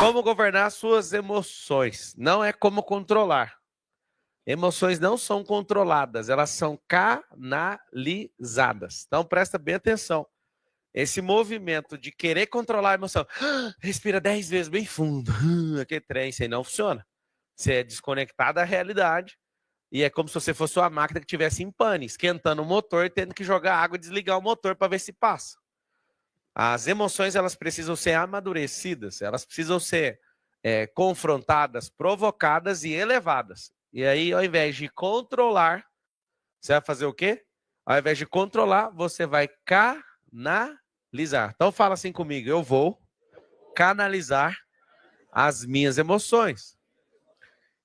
Como governar suas emoções. Não é como controlar. Emoções não são controladas, elas são canalizadas. Então presta bem atenção. Esse movimento de querer controlar a emoção, respira 10 vezes bem fundo, aquele trem, isso aí não funciona. Você é desconectado da realidade e é como se você fosse uma máquina que estivesse em pane, esquentando o motor e tendo que jogar água e desligar o motor para ver se passa. As emoções, elas precisam ser amadurecidas, elas precisam ser confrontadas, provocadas e elevadas. E aí, ao invés de controlar, você vai fazer o quê? Ao invés de controlar, você vai canalizar. Então fala assim comigo, eu vou canalizar as minhas emoções.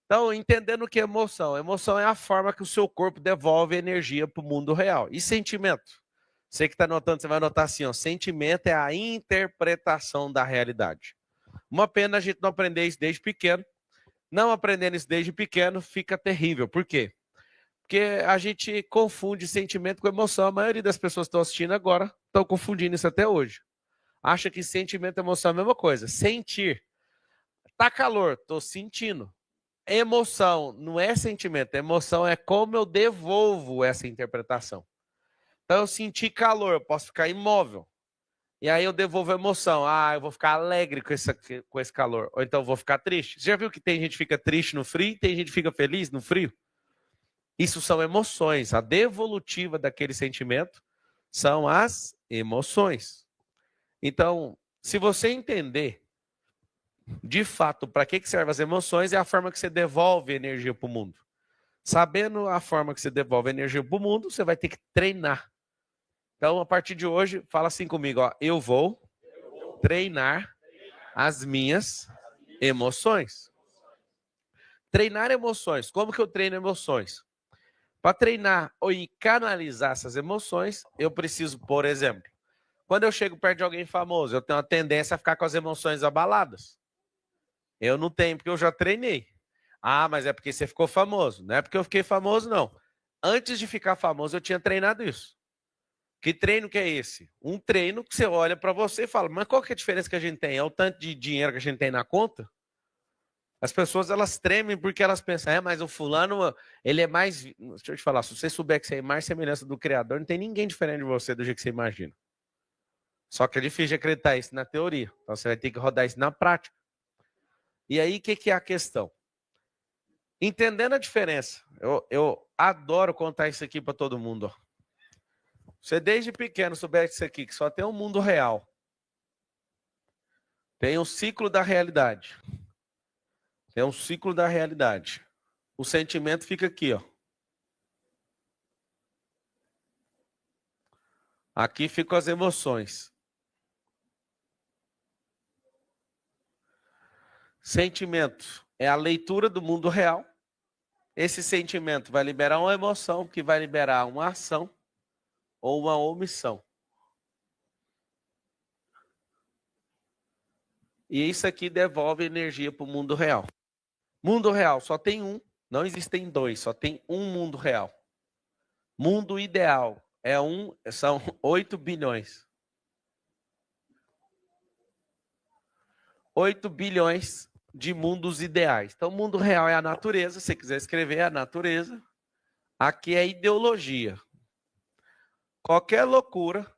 Então, entendendo o que é emoção. Emoção é a forma que o seu corpo devolve energia para o mundo real. E sentimento? Você que está anotando, você vai anotar assim, ó, sentimento é a interpretação da realidade. Uma pena a gente não aprender isso desde pequeno. Não aprendendo isso desde pequeno fica terrível. Por quê? Porque a gente confunde sentimento com emoção. A maioria das pessoas que estão assistindo agora estão confundindo isso até hoje. Acha que sentimento e emoção é a mesma coisa. Sentir. Tá calor, tô sentindo. Emoção não é sentimento. Emoção é como eu devolvo essa interpretação. Então eu senti calor, eu posso ficar imóvel. E aí eu devolvo a emoção. Ah, eu vou ficar alegre com esse calor. Ou então eu vou ficar triste. Você já viu que tem gente que fica triste no frio e tem gente que fica feliz no frio? Isso são emoções. A devolutiva daquele sentimento são as emoções. Então, se você entender de fato para que servem as emoções, é a forma que você devolve energia para o mundo. Sabendo a forma que você devolve energia para o mundo, você vai ter que treinar. Então, a partir de hoje, fala assim comigo, ó, eu vou treinar as minhas emoções. Treinar emoções. Como que eu treino emoções? Para treinar e canalizar essas emoções, eu preciso, por exemplo, quando eu chego perto de alguém famoso, eu tenho uma tendência a ficar com as emoções abaladas. Eu não tenho, porque eu já treinei. Ah, mas é porque você ficou famoso. Não é porque eu fiquei famoso, não. Antes de ficar famoso, eu tinha treinado isso. Que treino que é esse? Um treino que você olha para você e fala, mas qual que é a diferença que a gente tem? É o tanto de dinheiro que a gente tem na conta? As pessoas, elas tremem porque elas pensam, mas o fulano, ele é mais... Deixa eu te falar, se você souber que você é mais semelhança do Criador, não tem ninguém diferente de você do jeito que você imagina. Só que é difícil de acreditar isso na teoria. Então você vai ter que rodar isso na prática. E aí, o que é a questão? Entendendo a diferença, eu adoro contar isso aqui para todo mundo. Ó. Você desde pequeno souber isso aqui, que só tem um mundo real. Tem um ciclo da realidade. Tem um ciclo da realidade. O sentimento fica aqui, ó. Aqui ficam as emoções. Sentimento é a leitura do mundo real. Esse sentimento vai liberar uma emoção, que vai liberar uma ação ou uma omissão. E isso aqui devolve energia para o mundo real. Mundo real só tem um, não existem dois, só tem um mundo real. Mundo ideal são 8 bilhões. 8 bilhões de mundos ideais. Então, o mundo real é a natureza, se você quiser escrever, é a natureza. Aqui é ideologia. Qualquer loucura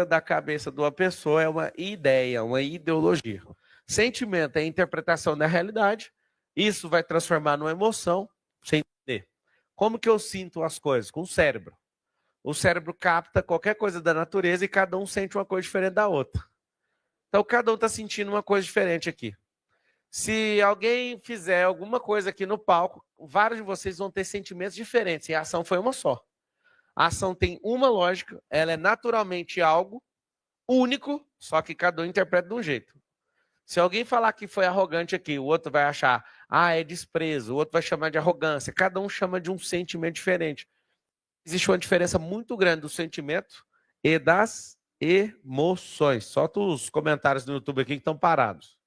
da cabeça de uma pessoa é uma ideia, uma ideologia. Sentimento é a interpretação da realidade. Isso vai transformar numa emoção, sem entender. Como que eu sinto as coisas? Com o cérebro. O cérebro capta qualquer coisa da natureza e cada um sente uma coisa diferente da outra. Então, cada um está sentindo uma coisa diferente aqui. Se alguém fizer alguma coisa aqui no palco, vários de vocês vão ter sentimentos diferentes. E a ação foi uma só. A ação tem uma lógica, ela é naturalmente algo único, só que cada um interpreta de um jeito. Se alguém falar que foi arrogante aqui, o outro vai achar, é desprezo, o outro vai chamar de arrogância. Cada um chama de um sentimento diferente. Existe uma diferença muito grande do sentimento e das emoções. Solta os comentários no YouTube aqui que estão parados.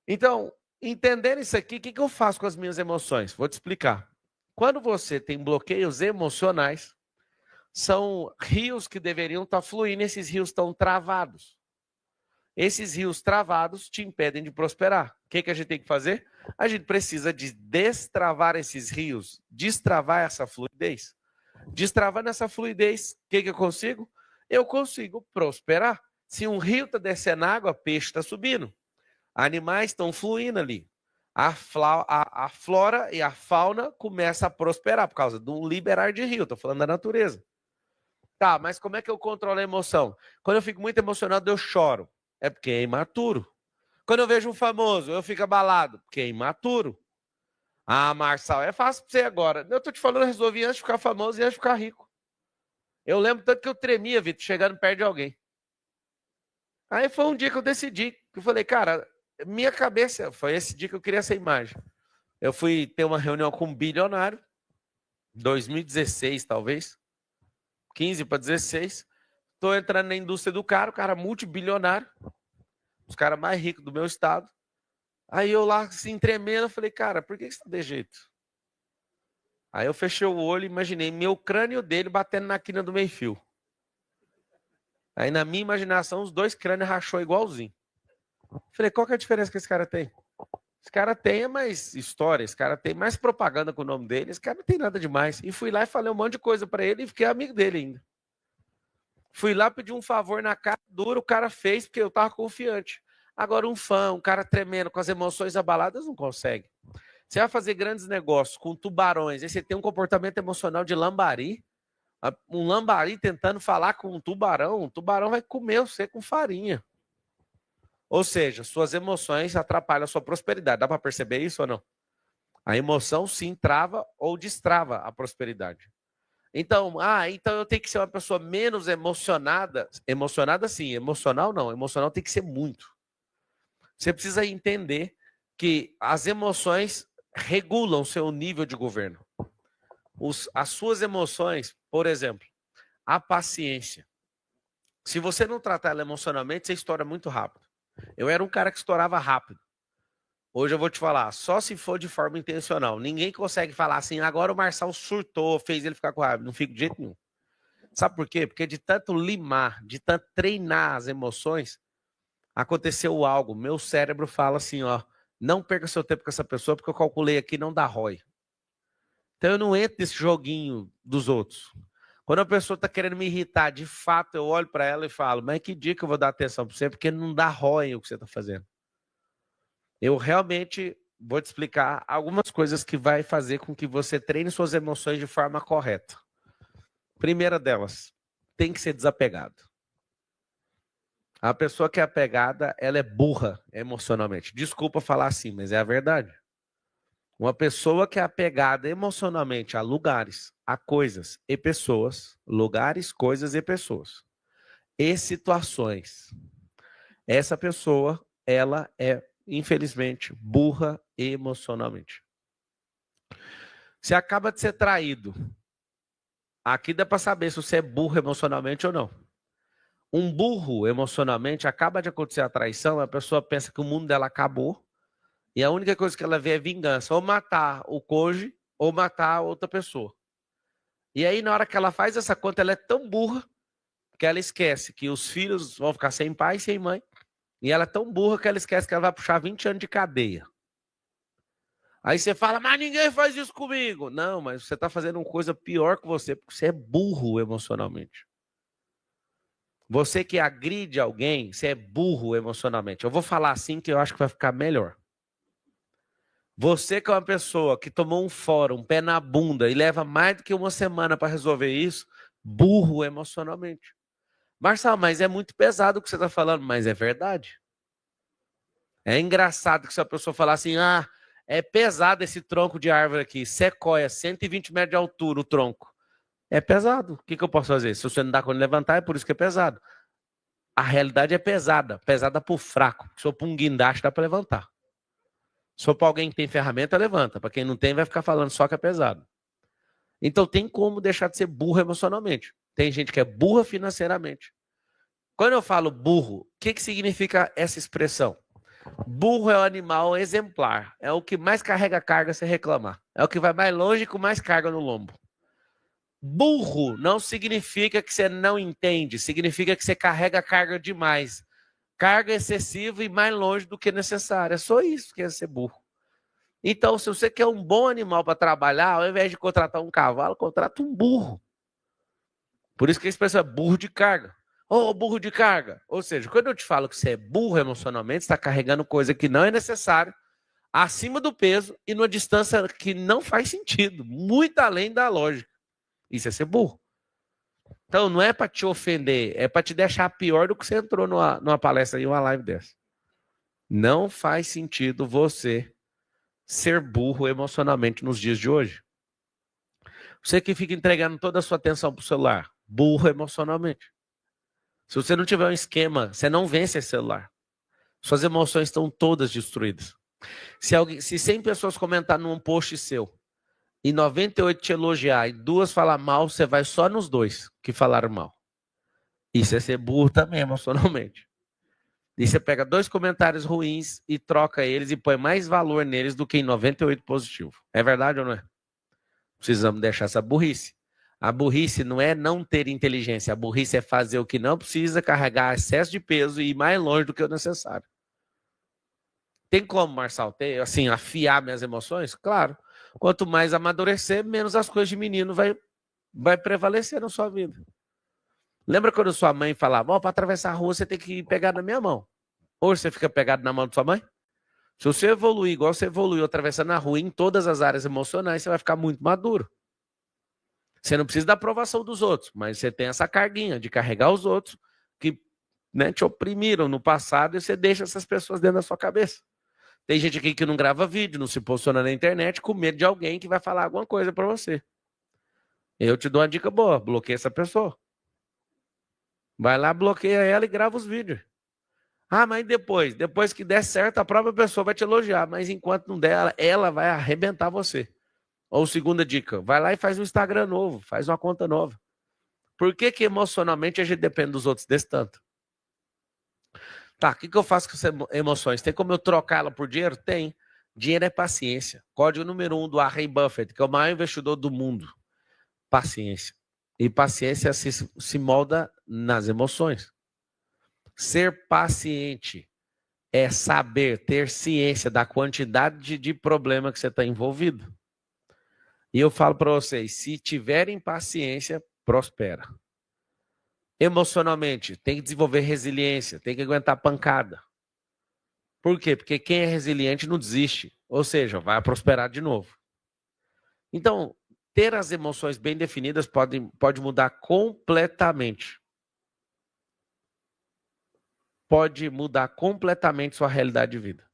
Então, entendendo isso aqui, o que eu faço com as minhas emoções? Vou te explicar. Quando você tem bloqueios emocionais, são rios que deveriam estar fluindo, esses rios estão travados. Esses rios travados te impedem de prosperar. O que a gente tem que fazer? A gente precisa de destravar esses rios, destravar essa fluidez. Destravando essa fluidez, o que eu consigo? Eu consigo prosperar. Se um rio está descendo água, peixe está subindo. Animais estão fluindo ali. A flora e a fauna começam a prosperar por causa do liberar de rio. Estou falando da natureza. Tá, mas como é que eu controlo a emoção? Quando eu fico muito emocionado, eu choro. É porque é imaturo. Quando eu vejo um famoso, eu fico abalado. Porque é imaturo. Ah, Marçal, é fácil para você agora. Eu tô te falando, eu resolvi antes de ficar famoso e antes de ficar rico. Eu lembro tanto que eu tremia, Vitor, chegando perto de alguém. Aí foi um dia que eu decidi, que eu falei, cara, minha cabeça, foi esse dia que eu queria essa imagem. Eu fui ter uma reunião com um bilionário, 2016 talvez, 15 para 16. Estou entrando na indústria do cara, o cara multibilionário, os caras mais ricos do meu estado. Aí eu lá, assim, tremendo, falei, cara, por que você tá desse jeito? Aí eu fechei o olho e imaginei meu crânio dele batendo na quina do meio-fio. Aí na minha imaginação, os dois crânios rachou igualzinho. Falei, qual que é a diferença que esse cara tem? Esse cara tem é mais história, esse cara tem mais propaganda com o nome dele, esse cara não tem nada demais. E fui lá e falei um monte de coisa para ele e fiquei amigo dele ainda. Fui lá pedir um favor na cara dura, o cara fez porque eu tava confiante. Agora um fã, um cara tremendo, com as emoções abaladas, não consegue. Você vai fazer grandes negócios com tubarões, aí você tem um comportamento emocional de lambari, um lambari tentando falar com um tubarão vai comer você com farinha. Ou seja, suas emoções atrapalham a sua prosperidade. Dá para perceber isso ou não? A emoção sim trava ou destrava a prosperidade. Então, então eu tenho que ser uma pessoa menos emocionada. Emocionada sim, emocional não. Emocional tem que ser muito. Você precisa entender que as emoções regulam seu nível de governo. As suas emoções, por exemplo, a paciência. Se você não tratar ela emocionalmente, você estoura muito rápido. Eu era um cara que estourava rápido. Hoje eu vou te falar, só se for de forma intencional. Ninguém consegue falar assim, agora o Marçal surtou, fez ele ficar com raiva. Não fico de jeito nenhum. Sabe por quê? Porque de tanto limar, de tanto treinar as emoções, aconteceu algo. Meu cérebro fala assim, ó, não perca seu tempo com essa pessoa, porque eu calculei aqui, não dá ROI. Então eu não entro nesse joguinho dos outros. Quando a pessoa está querendo me irritar, de fato, eu olho para ela e falo, mas que dia que eu vou dar atenção para você? Porque não dá ROI o que você está fazendo. Eu realmente vou te explicar algumas coisas que vai fazer com que você treine suas emoções de forma correta. Primeira delas, tem que ser desapegado. A pessoa que é apegada, ela é burra emocionalmente. Desculpa falar assim, mas é a verdade. Uma pessoa que é apegada emocionalmente a lugares, a coisas e pessoas, lugares, coisas e pessoas, e situações. Essa pessoa, ela é, infelizmente, burra emocionalmente. Você acaba de ser traído. Aqui dá para saber se você é burro emocionalmente ou não. Um burro emocionalmente, acaba de acontecer a traição, a pessoa pensa que o mundo dela acabou e a única coisa que ela vê é vingança, ou matar o cônjuge ou matar outra pessoa. E aí, na hora que ela faz essa conta, ela é tão burra que ela esquece que os filhos vão ficar sem pai e sem mãe. E ela é tão burra que ela esquece que ela vai puxar 20 anos de cadeia. Aí você fala, mas ninguém faz isso comigo. Não, mas você está fazendo uma coisa pior que você, porque você é burro emocionalmente. Você que agride alguém, você é burro emocionalmente. Eu vou falar assim que eu acho que vai ficar melhor. Você que é uma pessoa que tomou um fora, um pé na bunda e leva mais do que uma semana para resolver isso, burro emocionalmente. Marçal, mas é muito pesado o que você está falando, mas é verdade. É engraçado que se a pessoa falar assim, é pesado esse tronco de árvore aqui, sequoia, 120 metros de altura o tronco. É pesado. O que eu posso fazer? Se você não dá conta de levantar, é por isso que é pesado. A realidade é pesada. Pesada para o fraco. Se for para um guindaste, dá para levantar. Se for para alguém que tem ferramenta, levanta. Para quem não tem, vai ficar falando só que é pesado. Então tem como deixar de ser burro emocionalmente. Tem gente que é burra financeiramente. Quando eu falo burro, o que significa essa expressão? Burro é o animal exemplar. É o que mais carrega carga sem reclamar. É o que vai mais longe com mais carga no lombo. Burro não significa que você não entende. Significa que você carrega carga demais. Carga excessiva e mais longe do que necessário. É só isso que é ser burro. Então, se você quer um bom animal para trabalhar, ao invés de contratar um cavalo, contrata um burro. Por isso que a expressão é burro de carga. Ô, burro de carga. Ou seja, quando eu te falo que você é burro emocionalmente, você está carregando coisa que não é necessário, acima do peso e numa distância que não faz sentido, muito além da lógica. Isso é ser burro. Então, não é para te ofender, é para te deixar pior do que você entrou numa palestra e uma live dessa. Não faz sentido você ser burro emocionalmente nos dias de hoje. Você que fica entregando toda a sua atenção para o celular, burro emocionalmente. Se você não tiver um esquema, você não vence esse celular. Suas emoções estão todas destruídas. Se 100 pessoas comentar num post seu e 98 te elogiar e 2 falar mal, você vai só nos 2 que falaram mal. Isso é ser burro também emocionalmente. E você pega 2 comentários ruins e troca eles e põe mais valor neles do que em 98 positivos. É verdade ou não é? Precisamos deixar essa burrice. A burrice não é não ter inteligência. A burrice é fazer o que não precisa, carregar excesso de peso e ir mais longe do que o necessário. Tem como, Marçal, ter, assim, afiar minhas emoções? Claro. Quanto mais amadurecer, menos as coisas de menino vai prevalecer na sua vida. Lembra quando sua mãe falava, para atravessar a rua você tem que pegar na minha mão? Hoje você fica pegado na mão de sua mãe? Se você evoluir igual você evoluiu atravessando a rua em todas as áreas emocionais, você vai ficar muito maduro. Você não precisa da aprovação dos outros, mas você tem essa carguinha de carregar os outros que, né, te oprimiram no passado e você deixa essas pessoas dentro da sua cabeça. Tem gente aqui que não grava vídeo, não se posiciona na internet com medo de alguém que vai falar alguma coisa para você. Eu te dou uma dica boa, bloqueia essa pessoa. Vai lá, bloqueia ela e grava os vídeos. Ah, mas depois que der certo, a própria pessoa vai te elogiar, mas enquanto não der, ela vai arrebentar você. Ou segunda dica, vai lá e faz um Instagram novo, faz uma conta nova. Por que emocionalmente a gente depende dos outros desse tanto? Tá, o que eu faço com essas emoções? Tem como eu trocá-la por dinheiro? Tem. Dinheiro é paciência. Código número 1 do Warren Buffett, que é o maior investidor do mundo. Paciência. E paciência se molda nas emoções. Ser paciente é saber, ter ciência da quantidade de problema que você está envolvido. E eu falo para vocês, se tiverem paciência, prospera. Emocionalmente, tem que desenvolver resiliência, tem que aguentar pancada. Por quê? Porque quem é resiliente não desiste, ou seja, vai prosperar de novo. Então, ter as emoções bem definidas pode mudar completamente. Pode mudar completamente sua realidade de vida.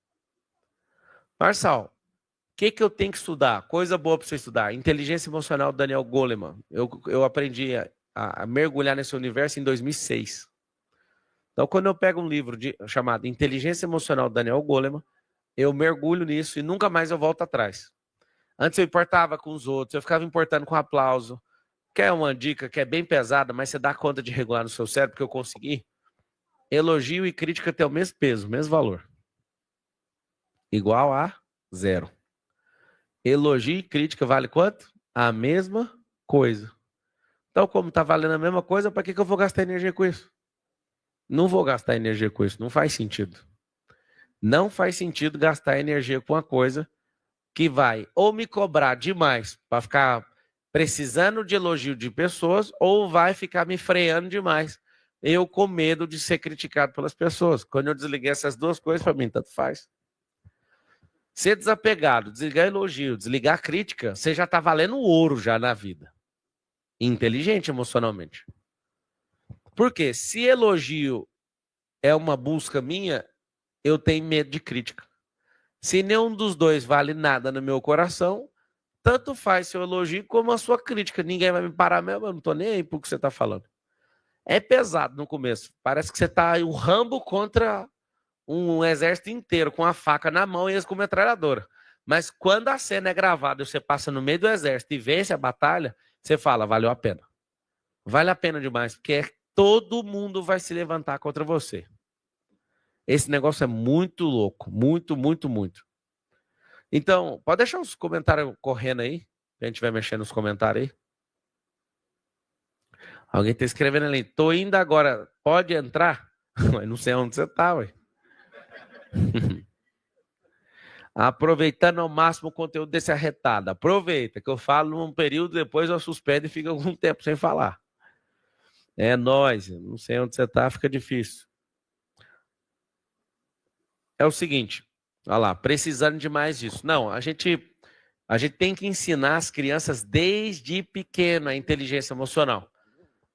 Marçal, o que eu tenho que estudar? Coisa boa para você estudar. Inteligência Emocional do Daniel Goleman. Eu aprendi a mergulhar nesse universo em 2006. Então, quando eu pego um livro chamado Inteligência Emocional do Daniel Goleman, eu mergulho nisso e nunca mais eu volto atrás. Antes eu importava com os outros, eu ficava importando com aplauso. Quer uma dica que é bem pesada, mas você dá conta de regular no seu cérebro, que eu consegui? Elogio e crítica têm o mesmo peso, mesmo valor. Igual a 0. Elogio e crítica vale quanto? A mesma coisa. Então, como está valendo a mesma coisa, para que eu vou gastar energia com isso? Não vou gastar energia com isso, não faz sentido. Não faz sentido gastar energia com uma coisa que vai ou me cobrar demais para ficar precisando de elogio de pessoas, ou vai ficar me freando demais. Eu com medo de ser criticado pelas pessoas. Quando eu desliguei essas duas coisas, para mim, tanto faz. Ser desapegado, desligar elogio, desligar crítica, você já está valendo ouro já na vida. Inteligente emocionalmente. Por quê? Se elogio é uma busca minha, eu tenho medo de crítica. Se nenhum dos dois vale nada no meu coração, tanto faz seu elogio como a sua crítica. Ninguém vai me parar mesmo, eu não estou nem aí por que você está falando. É pesado no começo. Parece que você está um Rambo contra um exército inteiro com a faca na mão e eles com metralhadora. Mas quando a cena é gravada e você passa no meio do exército e vence a batalha, você fala, valeu a pena. Vale a pena demais, porque todo mundo vai se levantar contra você. Esse negócio é muito louco, muito, muito, muito. Então, pode deixar os comentários correndo aí, a gente vai mexendo nos comentários aí. Alguém está escrevendo ali, tô indo agora, pode entrar? Mas não sei onde você está, ué. Aproveitando ao máximo o conteúdo desse arretado. Aproveita, que eu falo num período, depois eu suspendo e fico algum tempo sem falar. É nóis, não sei onde você está, fica difícil. É o seguinte, olha lá, precisando de mais disso. Não, a gente tem que ensinar as crianças desde pequeno a inteligência emocional.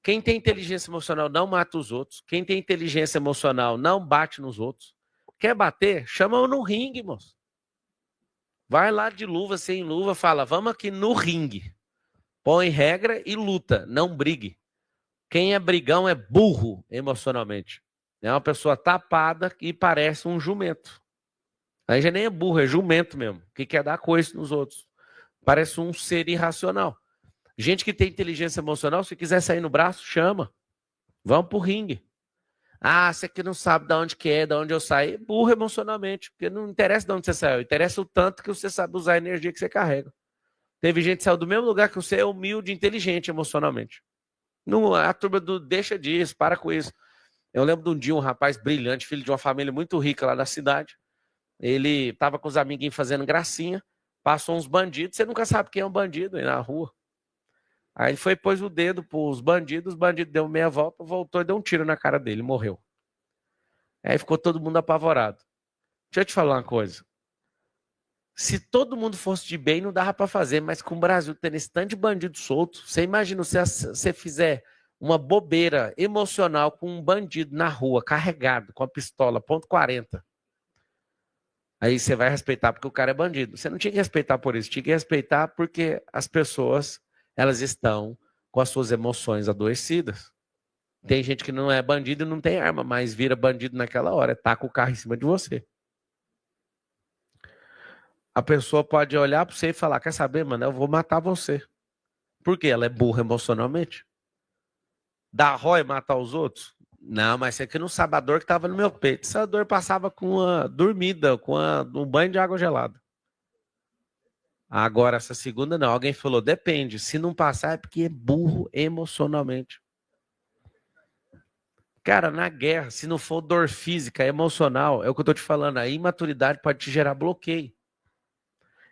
Quem tem inteligência emocional não mata os outros. Quem tem inteligência emocional não bate nos outros. Quer bater? Chama no ringue, moço. Vai lá de luva, sem luva, fala, vamos aqui no ringue. Põe regra e luta, não brigue. Quem é brigão é burro emocionalmente. É uma pessoa tapada e parece um jumento. Aí já nem é burro, é jumento mesmo, que quer dar coice nos outros. Parece um ser irracional. Gente que tem inteligência emocional, se quiser sair no braço, chama. Vamos pro ringue. Ah, você que não sabe de onde que é, de onde eu saí. Burro emocionalmente, porque não interessa de onde você saiu, interessa o tanto que você sabe usar a energia que você carrega. Teve gente que saiu do mesmo lugar que você, é humilde, inteligente emocionalmente. Não, a turma do deixa disso, para com isso. Eu lembro de um dia um rapaz brilhante, filho de uma família muito rica lá da cidade. Ele estava com os amiguinhos fazendo gracinha, passou uns bandidos, você nunca sabe quem é um bandido aí na rua. Aí ele foi, pôs o dedo pros bandidos, os bandidos deu meia volta, voltou e deu um tiro na cara dele, morreu. Aí ficou todo mundo apavorado. Deixa eu te falar uma coisa. Se todo mundo fosse de bem, não dava para fazer, mas com o Brasil tendo esse tanto de bandido solto, você imagina se você fizer uma bobeira emocional com um bandido na rua, carregado, com a pistola, .40. Aí você vai respeitar porque o cara é bandido. Você não tinha que respeitar por isso, tinha que respeitar porque as pessoas, elas estão com as suas emoções adoecidas. Tem gente que não é bandido e não tem arma, mas vira bandido naquela hora, taca o carro em cima de você. A pessoa pode olhar para você e falar, quer saber, mano, eu vou matar você. Por quê? Ela é burra emocionalmente. Dá rói matar os outros? Não, mas você aqui não sabe a dor que estava no meu peito. Essa dor passava com uma dormida, um banho de água gelada. Agora, essa segunda não. Alguém falou, depende. Se não passar é porque é burro emocionalmente. Cara, na guerra, se não for dor física, emocional, é o que eu tô te falando, a imaturidade pode te gerar bloqueio.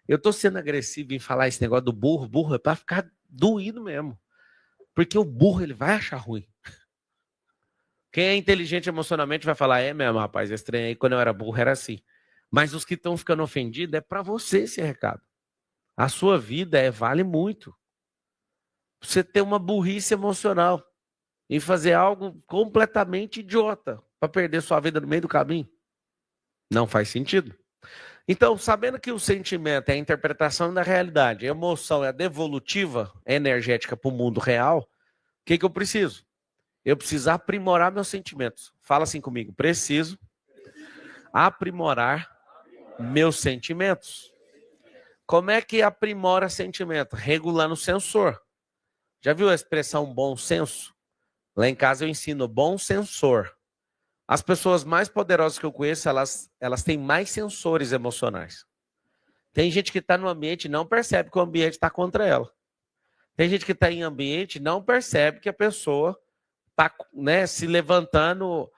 Eu tô sendo agressivo em falar esse negócio do burro. Burro é pra ficar doído mesmo. Porque o burro, ele vai achar ruim. Quem é inteligente emocionalmente vai falar, é mesmo, rapaz, esse trem aí, quando eu era burro, era assim. Mas os que estão ficando ofendidos, é para você esse recado. A sua vida vale muito. Você ter uma burrice emocional e fazer algo completamente idiota para perder sua vida no meio do caminho. Não faz sentido. Então, sabendo que o sentimento é a interpretação da realidade, a emoção é a devolutiva energética para o mundo real, o que eu preciso? Eu preciso aprimorar meus sentimentos. Fala assim comigo. Preciso aprimorar meus sentimentos. Como é que aprimora sentimento? Regulando o sensor. Já viu a expressão bom senso? Lá em casa eu ensino bom sensor. As pessoas mais poderosas que eu conheço, elas têm mais sensores emocionais. Tem gente que está no ambiente e não percebe que o ambiente está contra ela. Tem gente que está em ambiente e não percebe que a pessoa está, né, se levantando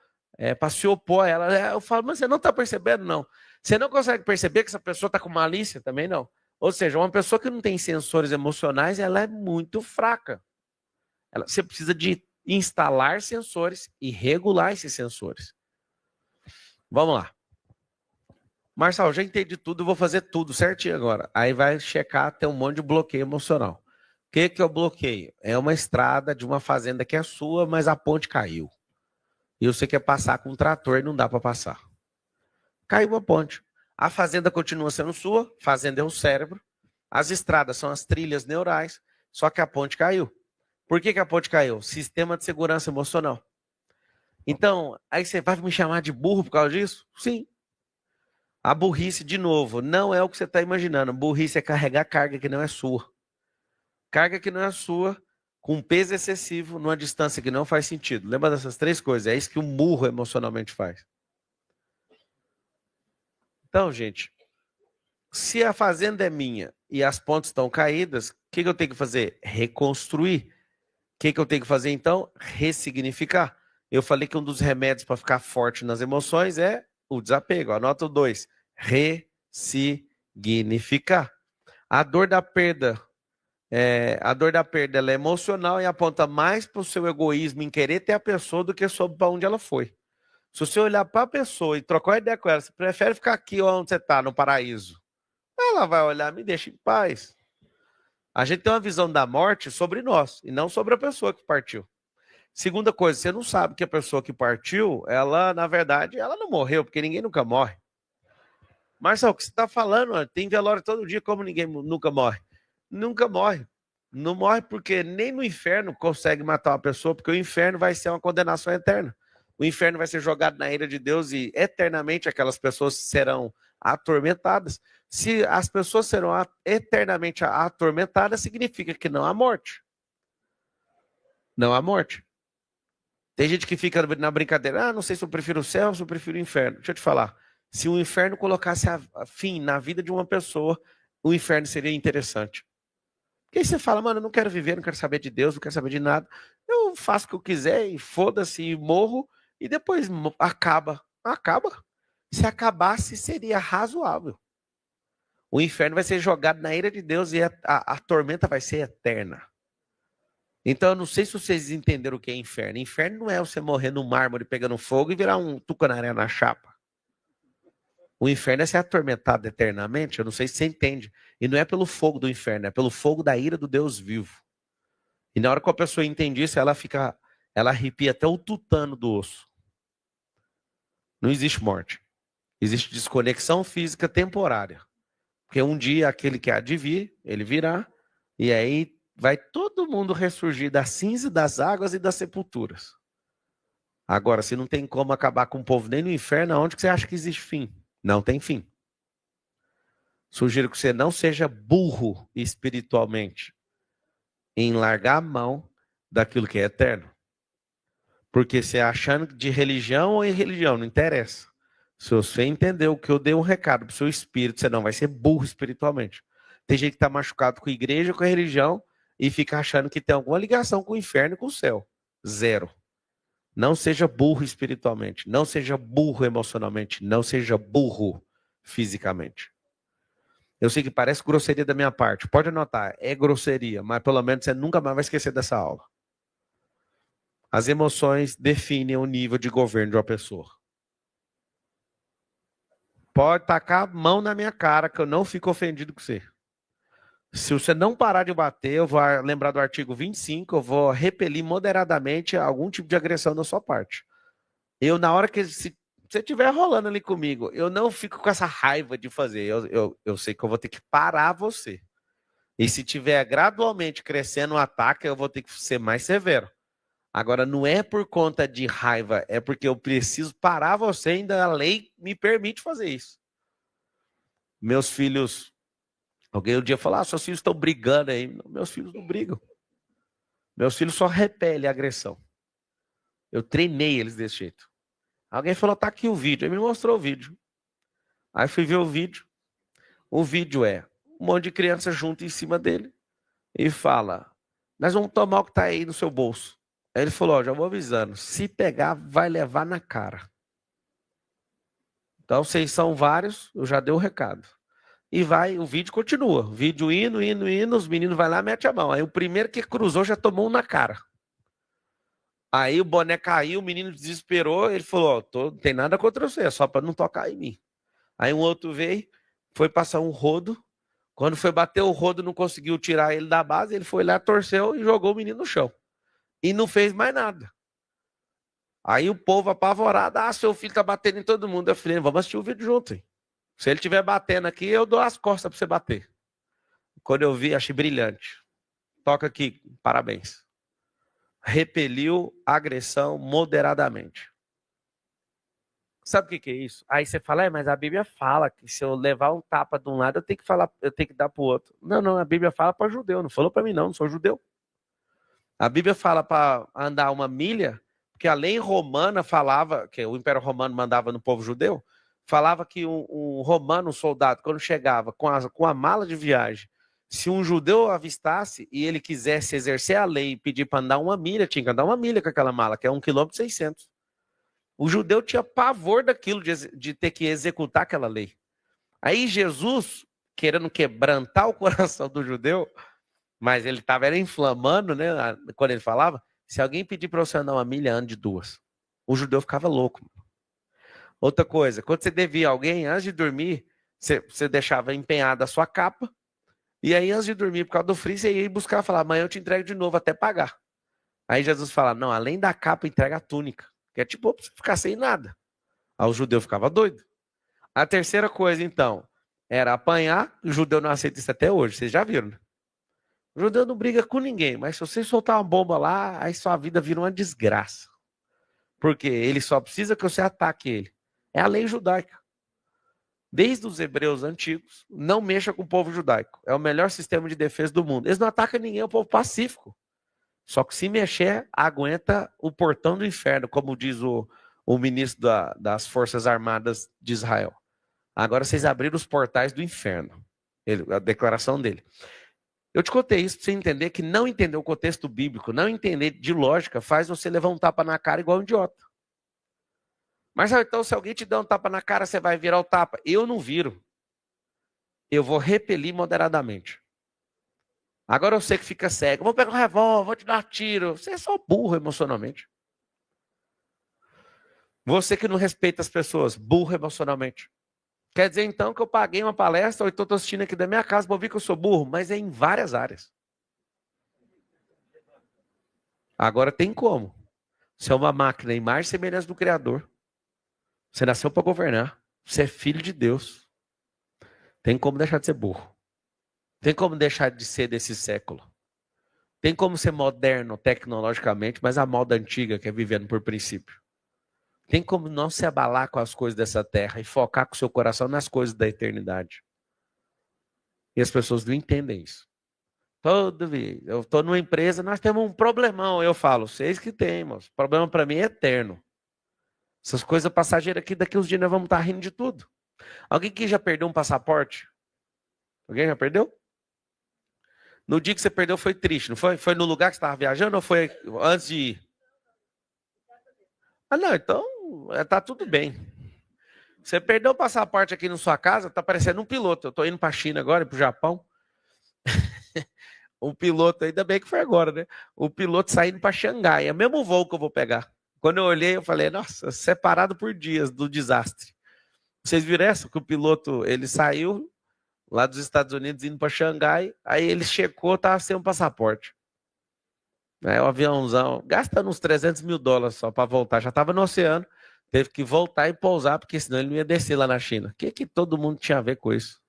para se opor a ela. Eu falo, mas você não está percebendo, não. Você não consegue perceber que essa pessoa está com malícia também, não. Ou seja, uma pessoa que não tem sensores emocionais, ela é muito fraca. Você precisa de instalar sensores e regular esses sensores. Vamos lá. Marçal, já entendi tudo, vou fazer tudo certinho agora. Aí vai checar, tem um monte de bloqueio emocional. O que é o bloqueio? É uma estrada de uma fazenda que é sua, mas a ponte caiu. E você quer passar com um trator e não dá para passar. Caiu a ponte. A fazenda continua sendo sua, fazenda é o cérebro. As estradas são as trilhas neurais, só que a ponte caiu. Por que a ponte caiu? Sistema de segurança emocional. Então, aí você vai me chamar de burro por causa disso? Sim. A burrice, de novo, não é o que você está imaginando. Burrice é carregar carga que não é sua. Carga que não é sua, com peso excessivo, numa distância que não faz sentido. Lembra dessas três coisas? É isso que um burro emocionalmente faz. Então, gente, se a fazenda é minha e as pontes estão caídas, o que eu tenho que fazer? Reconstruir. O que eu tenho que fazer, então? Ressignificar. Eu falei que um dos remédios para ficar forte nas emoções é o desapego. Anota o 2. Ressignificar. A dor da perda, ela é emocional e aponta mais para o seu egoísmo em querer ter a pessoa do que sobre para onde ela foi. Se você olhar para a pessoa e trocar uma ideia com ela, você prefere ficar aqui onde você está, no paraíso. Ela vai olhar, me deixa em paz. A gente tem uma visão da morte sobre nós e não sobre a pessoa que partiu. Segunda coisa, você não sabe que a pessoa que partiu, ela, na verdade, ela não morreu, porque ninguém nunca morre. Marcelo, o que você está falando? Tem velório todo dia, como ninguém nunca morre? Nunca morre. Não morre porque nem no inferno consegue matar uma pessoa, porque o inferno vai ser uma condenação eterna. O inferno vai ser jogado na ira de Deus e eternamente aquelas pessoas serão atormentadas. Se as pessoas serão eternamente atormentadas, significa que não há morte. Não há morte. Tem gente que fica na brincadeira, não sei se eu prefiro o céu ou se eu prefiro o inferno. Deixa eu te falar, se o inferno colocasse fim na vida de uma pessoa, o inferno seria interessante. Porque aí você fala, mano, eu não quero viver, não quero saber de Deus, não quero saber de nada. Eu faço o que eu quiser e foda-se, e morro, e depois acaba. Acaba. Se acabasse, seria razoável. O inferno vai ser jogado na ira de Deus e a tormenta vai ser eterna. Então, eu não sei se vocês entenderam o que é inferno. Inferno não é você morrer no mármore pegando fogo e virar um tucanaré na chapa. O inferno é ser atormentado eternamente. Eu não sei se você entende. E não é pelo fogo do inferno, é pelo fogo da ira do Deus vivo. E na hora que a pessoa entende isso, ela arrepia até o tutano do osso. Não existe morte. Existe desconexão física temporária. Porque um dia aquele que há de vir, ele virá, e aí vai todo mundo ressurgir da cinza, das águas e das sepulturas. Agora, se não tem como acabar com o povo nem no inferno, aonde que você acha que existe fim? Não tem fim. Sugiro que você não seja burro espiritualmente em largar a mão daquilo que é eterno. Porque você achando de religião ou em religião, não interessa. Se você entendeu que eu dei um recado para o seu espírito, você não vai ser burro espiritualmente. Tem gente que está machucado com a igreja, com a religião, e fica achando que tem alguma ligação com o inferno e com o céu. Zero. Não seja burro espiritualmente. Não seja burro emocionalmente. Não seja burro fisicamente. Eu sei que parece grosseria da minha parte. Pode anotar, é grosseria, mas pelo menos você nunca mais vai esquecer dessa aula. As emoções definem o nível de governo de uma pessoa. Pode tacar a mão na minha cara que eu não fico ofendido com você. Se você não parar de bater, eu vou lembrar do artigo 25, eu vou repelir moderadamente algum tipo de agressão da sua parte. Eu, na hora que se você estiver rolando ali comigo, eu não fico com essa raiva de fazer. Eu sei que eu vou ter que parar você. E se tiver gradualmente crescendo o ataque, eu vou ter que ser mais severo. Agora, não é por conta de raiva, é porque eu preciso parar você, ainda a lei me permite fazer isso. Meus filhos, alguém um dia falou, seus filhos estão brigando aí. Meus filhos não brigam. Meus filhos só repelem a agressão. Eu treinei eles desse jeito. Alguém falou, tá aqui o vídeo. Ele me mostrou o vídeo. Aí fui ver o vídeo. O vídeo é um monte de criança junto em cima dele e fala, nós vamos tomar o que tá aí no seu bolso. Aí ele falou, já vou avisando, se pegar, vai levar na cara. Então, vocês são vários, eu já dei o recado. E vai, o vídeo continua. O vídeo indo, os meninos vai lá e mete a mão. Aí o primeiro que cruzou já tomou um na cara. Aí o boné caiu, o menino desesperou, ele falou, não tem nada contra você, é só para não tocar em mim. Aí um outro veio, foi passar um rodo, quando foi bater o rodo, não conseguiu tirar ele da base, ele foi lá, torceu e jogou o menino no chão. E não fez mais nada. Aí o povo apavorado, seu filho tá batendo em todo mundo. Eu falei, vamos assistir o vídeo junto, hein? Se ele estiver batendo aqui, eu dou as costas para você bater. Quando eu vi, achei brilhante. Toca aqui, parabéns. Repeliu agressão moderadamente. Sabe o que é isso? Aí você fala, mas a Bíblia fala que se eu levar um tapa de um lado, eu tenho que dar para o outro. Não, a Bíblia fala para judeu, não falou para mim não sou judeu. A Bíblia fala para andar uma milha, porque a lei romana falava, que o Império Romano mandava no povo judeu, falava que um romano, um soldado, quando chegava com a mala de viagem Se um judeu avistasse e ele quisesse exercer a lei e pedir para andar 1 milha, tinha que andar 1 milha com aquela mala, que é 1,6 km. O judeu tinha pavor daquilo, de ter que executar aquela lei. Aí Jesus, querendo quebrantar o coração do judeu, mas ele estava inflamando, né? Quando ele falava, se alguém pedir para você andar 1 milha, ande 2. O judeu ficava louco. Outra coisa, quando você devia alguém, antes de dormir, você deixava empenhada a sua capa, e aí antes de dormir, por causa do frio, você ia buscar e falar, amanhã eu te entrego de novo até pagar. Aí Jesus fala, não, além da capa, entrega a túnica, que é tipo pra você ficar sem nada. Aí o judeu ficava doido. A terceira coisa, então, era apanhar, o judeu não aceita isso até hoje, vocês já viram, né? O judeu não briga com ninguém, mas se você soltar uma bomba lá, aí sua vida vira uma desgraça. Porque ele só precisa que você ataque ele. É a lei judaica. Desde os hebreus antigos, não mexa com o povo judaico. É o melhor sistema de defesa do mundo. Eles não atacam ninguém, é o povo pacífico. Só que se mexer, aguenta o portão do inferno, como diz o ministro das Forças Armadas de Israel. Agora vocês abriram os portais do inferno. A declaração dele. Eu te contei isso para você entender que não entender o contexto bíblico, não entender de lógica, faz você levar um tapa na cara igual um idiota. Mas então, se alguém te der um tapa na cara, você vai virar o tapa. Eu não viro. Eu vou repelir moderadamente. Agora eu sei que fica cego. Vou pegar um revólver, vou te dar tiro. Você é só burro emocionalmente. Você que não respeita as pessoas, burro emocionalmente. Quer dizer, então, que eu paguei uma palestra ou estou assistindo aqui da minha casa para ouvir que eu sou burro, mas é em várias áreas. Agora tem como. Você é uma máquina em imagem e semelhança do Criador. Você nasceu para governar. Você é filho de Deus. Tem como deixar de ser burro. Tem como deixar de ser desse século. Tem como ser moderno tecnologicamente, mas a moda antiga que é vivendo por princípio. Tem como não se abalar com as coisas dessa terra e focar com o seu coração nas coisas da eternidade. E as pessoas não entendem isso. Todo dia, eu estou numa empresa, nós temos um problemão. Eu falo, vocês que tem, moço. O problema para mim é eterno. Essas coisas passageiras aqui, daqui uns dias nós vamos estar rindo de tudo. Alguém que já perdeu um passaporte? Alguém já perdeu? No dia que você perdeu foi triste, não foi? Foi no lugar que você estava viajando ou foi antes de ir? Ah, não, então tá tudo bem. Você perdeu o passaporte aqui na sua casa, tá parecendo um piloto. Eu tô indo para a China agora e para o Japão. Um piloto, ainda bem que foi agora, né? O piloto saindo para Xangai, é o mesmo voo que eu vou pegar. Quando eu olhei, eu falei, nossa, separado por dias do desastre. Vocês viram essa? Que o piloto, ele saiu lá dos Estados Unidos indo para Xangai, aí ele checou, tava sem um passaporte. Aí o aviãozão, gastando uns $300 mil só para voltar, já estava no oceano, teve que voltar e pousar, porque senão ele não ia descer lá na China. O que todo mundo tinha a ver com isso?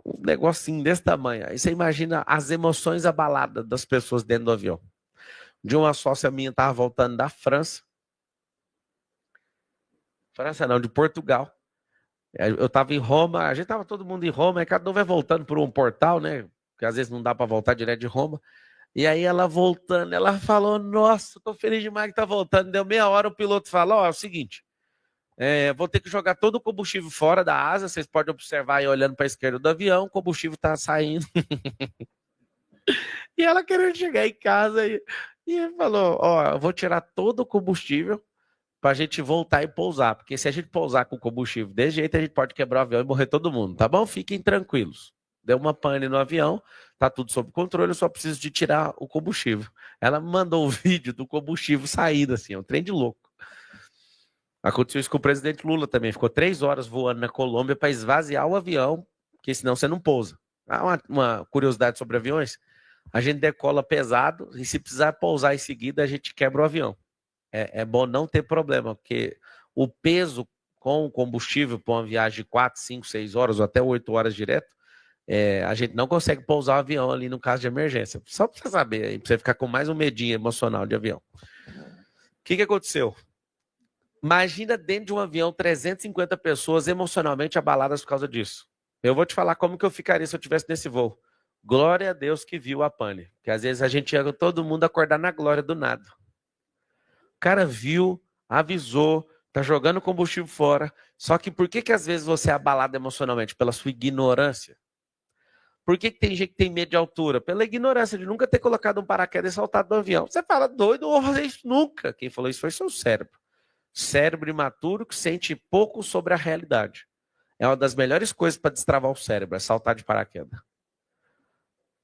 Um negocinho desse tamanho. Aí você imagina as emoções abaladas das pessoas dentro do avião. De uma sócia minha estava voltando da França. França não, de Portugal. Eu estava em Roma, a gente estava todo mundo em Roma, e cada um vai voltando por um portal, né? Porque às vezes não dá para voltar direto de Roma. E aí ela voltando, ela falou, nossa, tô feliz demais que tá voltando. Deu meia hora, o piloto falou, ó, é o seguinte, vou ter que jogar todo o combustível fora da asa, vocês podem observar aí olhando para a esquerda do avião, o combustível tá saindo. E ela querendo chegar em casa e ele falou, ó, eu vou tirar todo o combustível pra gente voltar e pousar, porque se a gente pousar com o combustível desse jeito, a gente pode quebrar o avião e morrer todo mundo, tá bom? Fiquem tranquilos. Deu uma pane no avião, tá tudo sob controle, eu só preciso de tirar o combustível. Ela me mandou um vídeo do combustível saindo, assim, um trem de louco. Aconteceu isso com o presidente Lula também, ficou 3 horas voando na Colômbia para esvaziar o avião, porque senão você não pousa. Uma curiosidade sobre aviões, a gente decola pesado e se precisar pousar em seguida, a gente quebra o avião. É bom não ter problema, porque o peso com o combustível para uma viagem de 4, 5, 6 horas ou até 8 horas direto, a gente não consegue pousar o avião ali no caso de emergência. Só para você saber, para você ficar com mais um medinho emocional de avião. O que aconteceu? Imagina dentro de um avião 350 pessoas emocionalmente abaladas por causa disso. Eu vou te falar como que eu ficaria se eu estivesse nesse voo. Glória a Deus que viu a pane. Porque às vezes a gente ia todo mundo acordar na glória do nada. O cara viu, avisou, tá jogando combustível fora. Só que por que às vezes você é abalado emocionalmente? Pela sua ignorância. Por que tem gente que tem medo de altura? Pela ignorância de nunca ter colocado um paraquedas e saltado do avião. Você fala, doido, não vou fazer isso nunca. Quem falou isso foi seu cérebro. Cérebro imaturo que sente pouco sobre a realidade. É uma das melhores coisas para destravar o cérebro, é saltar de paraquedas.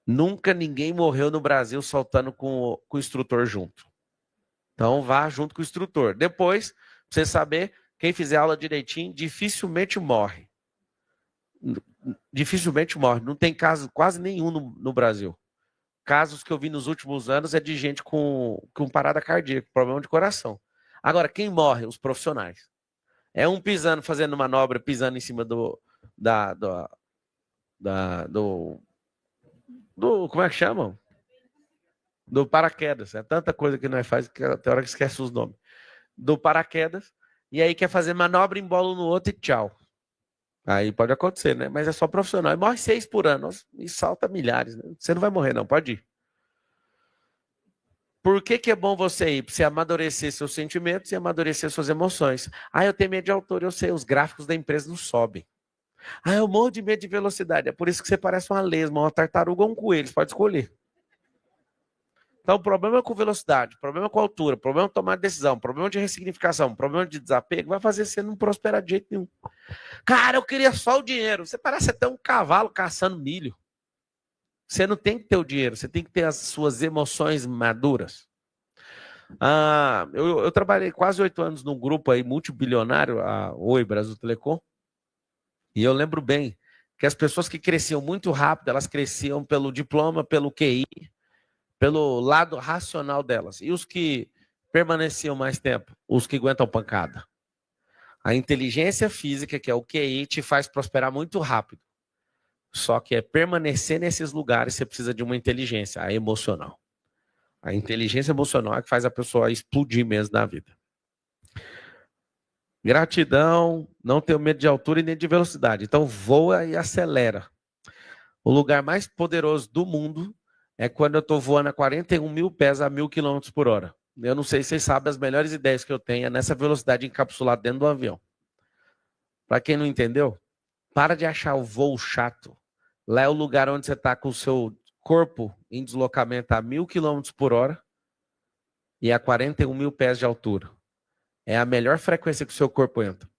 Nunca ninguém morreu no Brasil saltando com o instrutor junto. Então vá junto com o instrutor. Depois, pra você saber, quem fizer aula direitinho, dificilmente morre. Dificilmente morre. Não tem caso quase nenhum no Brasil. Casos que eu vi nos últimos anos é de gente com parada cardíaca, problema de coração. Agora, quem morre? Os profissionais. É um pisando, fazendo manobra, pisando em cima do como é que chamam? Do paraquedas. É tanta coisa que nós faz que tem hora que esquece os nomes. Do paraquedas. E aí quer fazer manobra, embola um no outro e tchau. Aí pode acontecer, né? Mas é só profissional. E morre 6 por ano. E salta milhares. Né? Você não vai morrer, não. Pode ir. Por que é bom você ir? Para você amadurecer seus sentimentos e amadurecer suas emoções. Ah, eu tenho medo de altura. Eu sei, os gráficos da empresa não sobem. Ah, eu morro de medo de velocidade. É por isso que você parece uma lesma, uma tartaruga ou um coelho. Você pode escolher. Então, o problema com velocidade, problema com altura, problema com tomar decisão, problema de ressignificação, problema de desapego, vai fazer você não prosperar de jeito nenhum. Cara, eu queria só o dinheiro. Você parece até um cavalo caçando milho. Você não tem que ter o dinheiro, você tem que ter as suas emoções maduras. Eu trabalhei quase 8 anos num grupo aí multibilionário, a Oi Brasil Telecom, e eu lembro bem que as pessoas que cresciam muito rápido, elas cresciam pelo diploma, pelo QI, pelo lado racional delas. E os que permaneciam mais tempo? Os que aguentam pancada. A inteligência física, que é o QI, te faz prosperar muito rápido. Só que é permanecer nesses lugares, você precisa de uma inteligência, a emocional. A inteligência emocional é que faz a pessoa explodir mesmo na vida. Gratidão, não tenho medo de altura e nem de velocidade. Então voa e acelera. O lugar mais poderoso do mundo é quando eu estou voando a 41 mil pés a 1.000 km por hora. Eu não sei se vocês sabem, as melhores ideias que eu tenho é nessa velocidade encapsulada dentro do avião. Para quem não entendeu, para de achar o voo chato. Lá é o lugar onde você está com o seu corpo em deslocamento a 1.000 km por hora e a 41 mil pés de altura. É a melhor frequência que o seu corpo entra,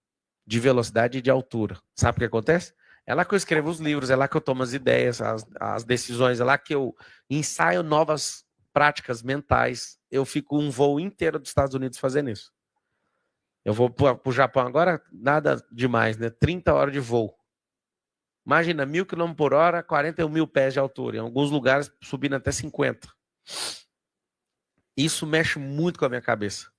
de velocidade e de altura. Sabe o que acontece? É lá que eu escrevo os livros, é lá que eu tomo as ideias, as decisões, é lá que eu ensaio novas práticas mentais. Eu fico um voo inteiro dos Estados Unidos fazendo isso. Eu vou para o Japão agora, nada demais, né? 30 horas de voo. Imagina, 1.000 km por hora, 41 mil pés de altura. Em alguns lugares, subindo até 50. Isso mexe muito com a minha cabeça.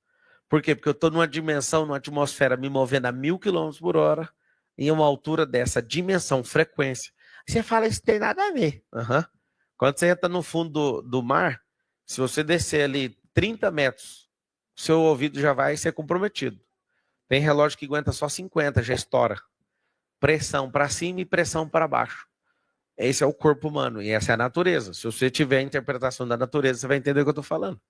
Por quê? Porque eu estou numa dimensão, numa atmosfera, me movendo a 1.000 km por hora, em uma altura dessa dimensão, frequência. Você fala, isso tem nada a ver. Uhum. Quando você entra no fundo do mar, se você descer ali 30 metros, seu ouvido já vai ser comprometido. Tem relógio que aguenta só 50, já estoura. Pressão para cima e pressão para baixo. Esse é o corpo humano e essa é a natureza. Se você tiver a interpretação da natureza, você vai entender o que eu estou falando.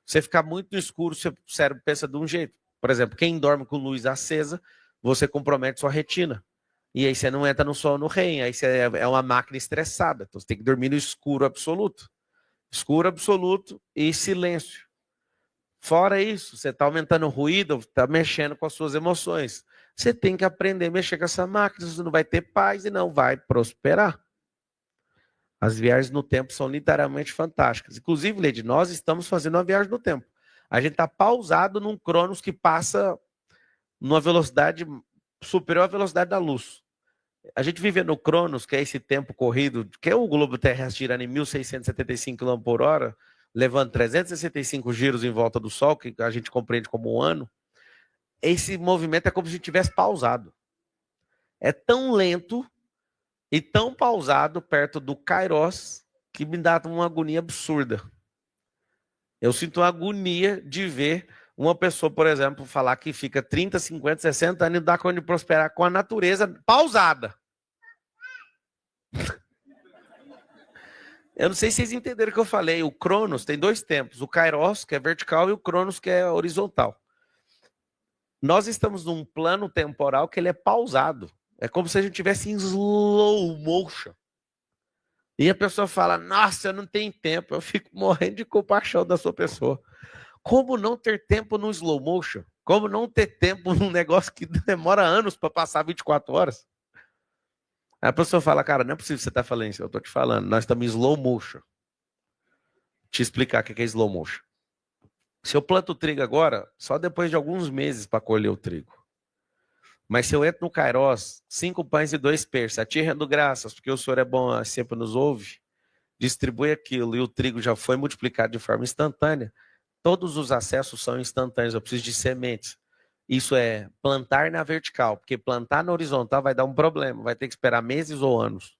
Você ficar muito no escuro, seu cérebro pensa de um jeito. Por exemplo, quem dorme com luz acesa, você compromete sua retina. E aí você não entra no sol no REM, aí você é uma máquina estressada. Então você tem que dormir no escuro absoluto. Escuro absoluto e silêncio. Fora isso, você está aumentando o ruído, está mexendo com as suas emoções. Você tem que aprender a mexer com essa máquina, você não vai ter paz e não vai prosperar. As viagens no tempo são literalmente fantásticas. Inclusive, Lady, nós estamos fazendo uma viagem no tempo. A gente está pausado num Cronos que passa numa velocidade superior à velocidade da luz. A gente vive no Cronos, que é esse tempo corrido, que é o globo terrestre girando em 1.675 km por hora, levando 365 giros em volta do Sol, que a gente compreende como um ano. Esse movimento é como se a gente tivesse pausado. É tão lento e tão pausado perto do Kairos que me dá uma agonia absurda. Eu sinto uma agonia de ver uma pessoa, por exemplo, falar que fica 30, 50, 60 anos e dá conta de prosperar com a natureza pausada. Eu não sei se vocês entenderam o que eu falei. O Cronos tem 2 tempos. O Kairos, que é vertical, e o Cronos, que é horizontal. Nós estamos num plano temporal que ele é pausado. É como se a gente estivesse em slow motion. E a pessoa fala, nossa, eu não tenho tempo. Eu fico morrendo de compaixão da sua pessoa. Como não ter tempo no slow motion? Como não ter tempo num negócio que demora anos para passar 24 horas? Aí a pessoa fala, cara, não é possível você estar falando isso. Eu tô te falando, nós estamos em slow motion. Te explicar o que é slow motion. Se eu planto o trigo agora, só depois de alguns meses para colher o trigo. Mas se eu entro no Kairos, 5 pães e 2 peixes, a ti rendo graças, porque o Senhor é bom, sempre nos ouve, distribui aquilo e o trigo já foi multiplicado de forma instantânea, todos os acessos são instantâneos, eu preciso de sementes. Isso é plantar na vertical, porque plantar na horizontal vai dar um problema, vai ter que esperar meses ou anos.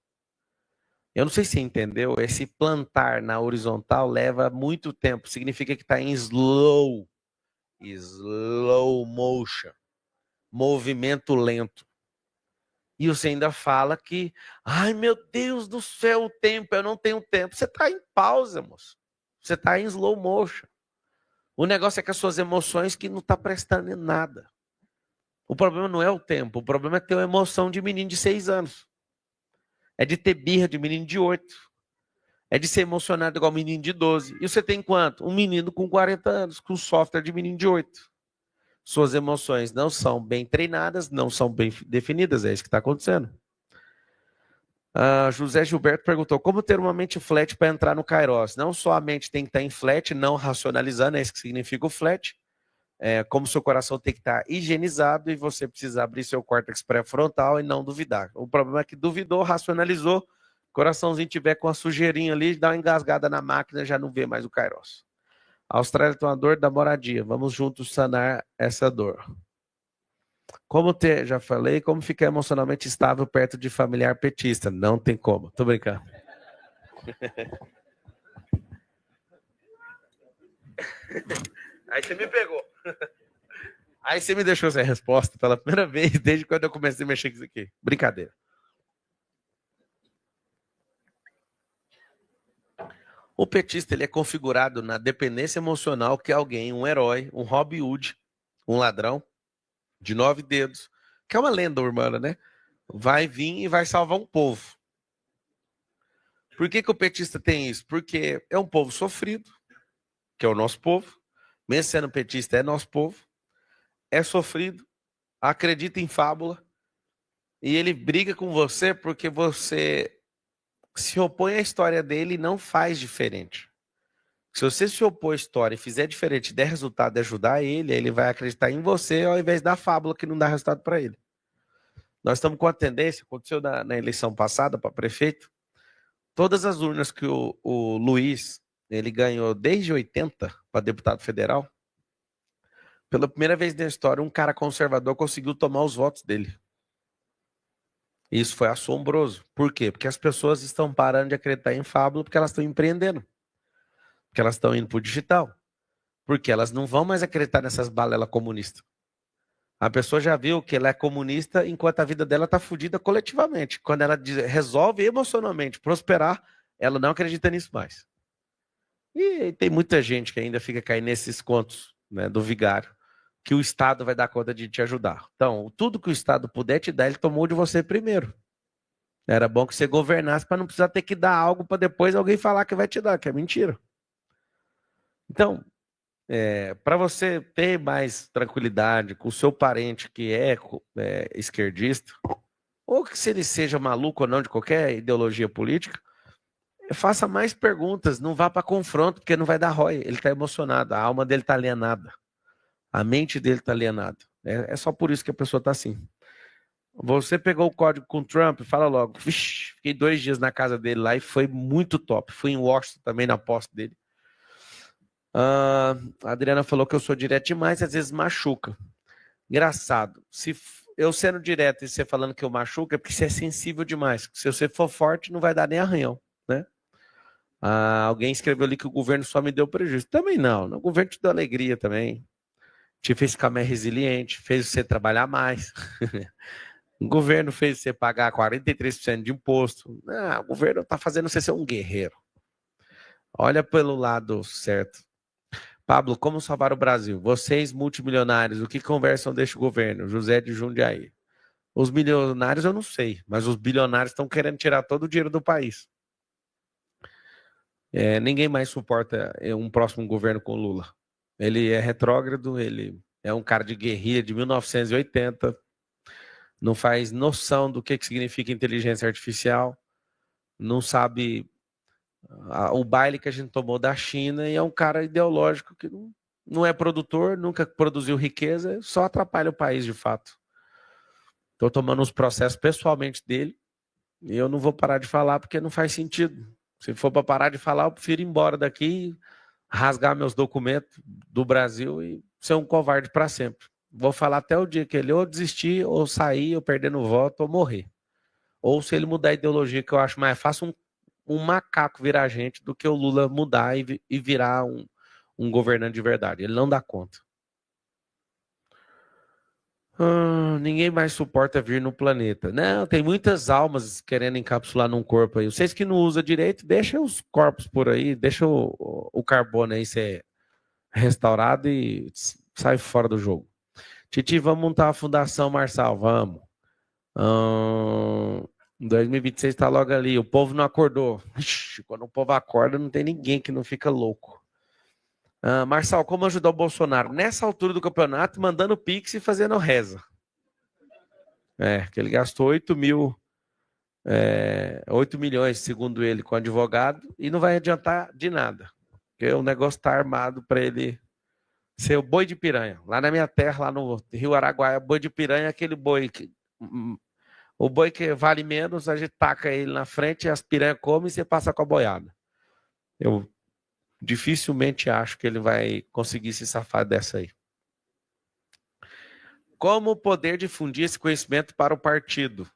Eu não sei se você entendeu, esse plantar na horizontal leva muito tempo, significa que está em slow motion, movimento lento. E você ainda fala que, ai meu Deus do céu, o tempo, eu não tenho tempo. Você está em pausa, moço. Você está em slow motion. O negócio é que as suas emoções que não está prestando em nada. O problema não é o tempo, o problema é ter uma emoção de menino de 6 anos. É de ter birra de menino de 8. É de ser emocionado igual menino de 12. E você tem quanto? Um menino com 40 anos, com software de menino de 8. Suas emoções não são bem treinadas, não são bem definidas, é isso que está acontecendo. José Gilberto perguntou, como ter uma mente flat para entrar no Kairos? Não só a mente tem que estar em flat, não racionalizando, é isso que significa o flat. Como seu coração tem que estar higienizado e você precisa abrir seu córtex pré-frontal e não duvidar. O problema é que duvidou, racionalizou, coraçãozinho tiver com a sujeirinha ali, dá uma engasgada na máquina, já não vê mais o Kairos. A Austrália tem uma dor da moradia, vamos juntos sanar essa dor. Como ter, já falei, como ficar emocionalmente estável perto de familiar petista? Não tem como, tô brincando. Aí você me pegou. Aí você me deixou sem resposta pela primeira vez desde quando eu comecei a mexer com isso aqui. Brincadeira. O petista ele é configurado na dependência emocional que alguém, um herói, um Robin Hood, um ladrão de 9 dedos, que é uma lenda urbana, né? Vai vir e vai salvar um povo. Por que o petista tem isso? Porque é um povo sofrido, que é o nosso povo. Mesmo sendo petista, é nosso povo. É sofrido, acredita em fábula, e ele briga com você porque você se opõe à história dele e não faz diferente. Se você se opor à história e fizer diferente, der resultado de ajudar ele vai acreditar em você ao invés da fábula que não dá resultado para ele. Nós estamos com a tendência, aconteceu na eleição passada para prefeito, todas as urnas que o Luiz ele ganhou desde 80 para deputado federal, pela primeira vez na história, um cara conservador conseguiu tomar os votos dele. Isso foi assombroso. Por quê? Porque as pessoas estão parando de acreditar em fábula porque elas estão empreendendo. Porque elas estão indo para o digital. Porque elas não vão mais acreditar nessas balelas comunistas. A pessoa já viu que ela é comunista enquanto a vida dela está fodida coletivamente. Quando ela resolve emocionalmente prosperar, ela não acredita nisso mais. E tem muita gente que ainda fica caindo nesses contos, né, do vigário, que o Estado vai dar conta de te ajudar. Então, tudo que o Estado puder te dar, ele tomou de você primeiro. Era bom que você governasse para não precisar ter que dar algo para depois alguém falar que vai te dar, que é mentira. Então, para você ter mais tranquilidade com o seu parente que é esquerdista, ou que se ele seja maluco ou não de qualquer ideologia política, faça mais perguntas, não vá para confronto, porque não vai dar ROI. Ele está emocionado, a alma dele está alienada, a mente dele está alienada. É só por isso que a pessoa está assim. Você pegou o código com o Trump, fala logo. Vixe, fiquei 2 dias na casa dele lá e foi muito top. Fui em Washington também na posse dele. A Adriana falou que eu sou direto demais, às vezes machuca. Engraçado. Se eu sendo direto e você falando que eu machuco, é porque você é sensível demais. Se você for forte, não vai dar nem arranhão, né? Alguém escreveu ali que o governo só me deu prejuízo. Também não. O governo te deu alegria também. Te fez ficar mais resiliente, fez você trabalhar mais. O governo fez você pagar 43% de imposto. O governo está fazendo você ser um guerreiro. Olha pelo lado certo. Pablo, como salvar o Brasil? Vocês, multimilionários, o que conversam deste governo? José de Jundiaí. Os milionários eu não sei, mas os bilionários estão querendo tirar todo o dinheiro do país. Ninguém mais suporta um próximo governo com Lula. Ele é retrógrado, ele é um cara de guerrilha de 1980, não faz noção do que significa inteligência artificial, não sabe o baile que a gente tomou da China, e é um cara ideológico que não é produtor, nunca produziu riqueza, só atrapalha o país de fato. Estou tomando os processos pessoalmente dele e eu não vou parar de falar porque não faz sentido. Se for para parar de falar, eu prefiro ir embora daqui, rasgar meus documentos do Brasil e ser um covarde para sempre. Vou falar até o dia que ele ou desistir, ou sair, ou perder no voto, ou morrer. Ou se ele mudar a ideologia, que eu acho mais fácil um macaco virar gente do que o Lula mudar e virar um governante de verdade. Ele não dá conta. Ninguém mais suporta vir no planeta. Não, tem muitas almas querendo encapsular num corpo aí. Vocês que não usam direito, deixa os corpos por aí, deixa o carbono aí ser restaurado e sai fora do jogo. Titi, vamos montar a Fundação Marçal, vamos. 2026 está logo ali, o povo não acordou. Ixi, quando o povo acorda, não tem ninguém que não fica louco. Marçal, como ajudar o Bolsonaro? Nessa altura do campeonato, mandando pix e fazendo reza. Que ele gastou 8 milhões, segundo ele, com advogado, e não vai adiantar de nada. Porque o negócio está armado para ele ser o boi de piranha. Lá na minha terra, lá no Rio Araguaia, boi de piranha é aquele boi que... O boi que vale menos, a gente taca ele na frente, as piranhas comem e você passa com a boiada. Eu dificilmente acho que ele vai conseguir se safar dessa aí. Como poder difundir esse conhecimento para o partido?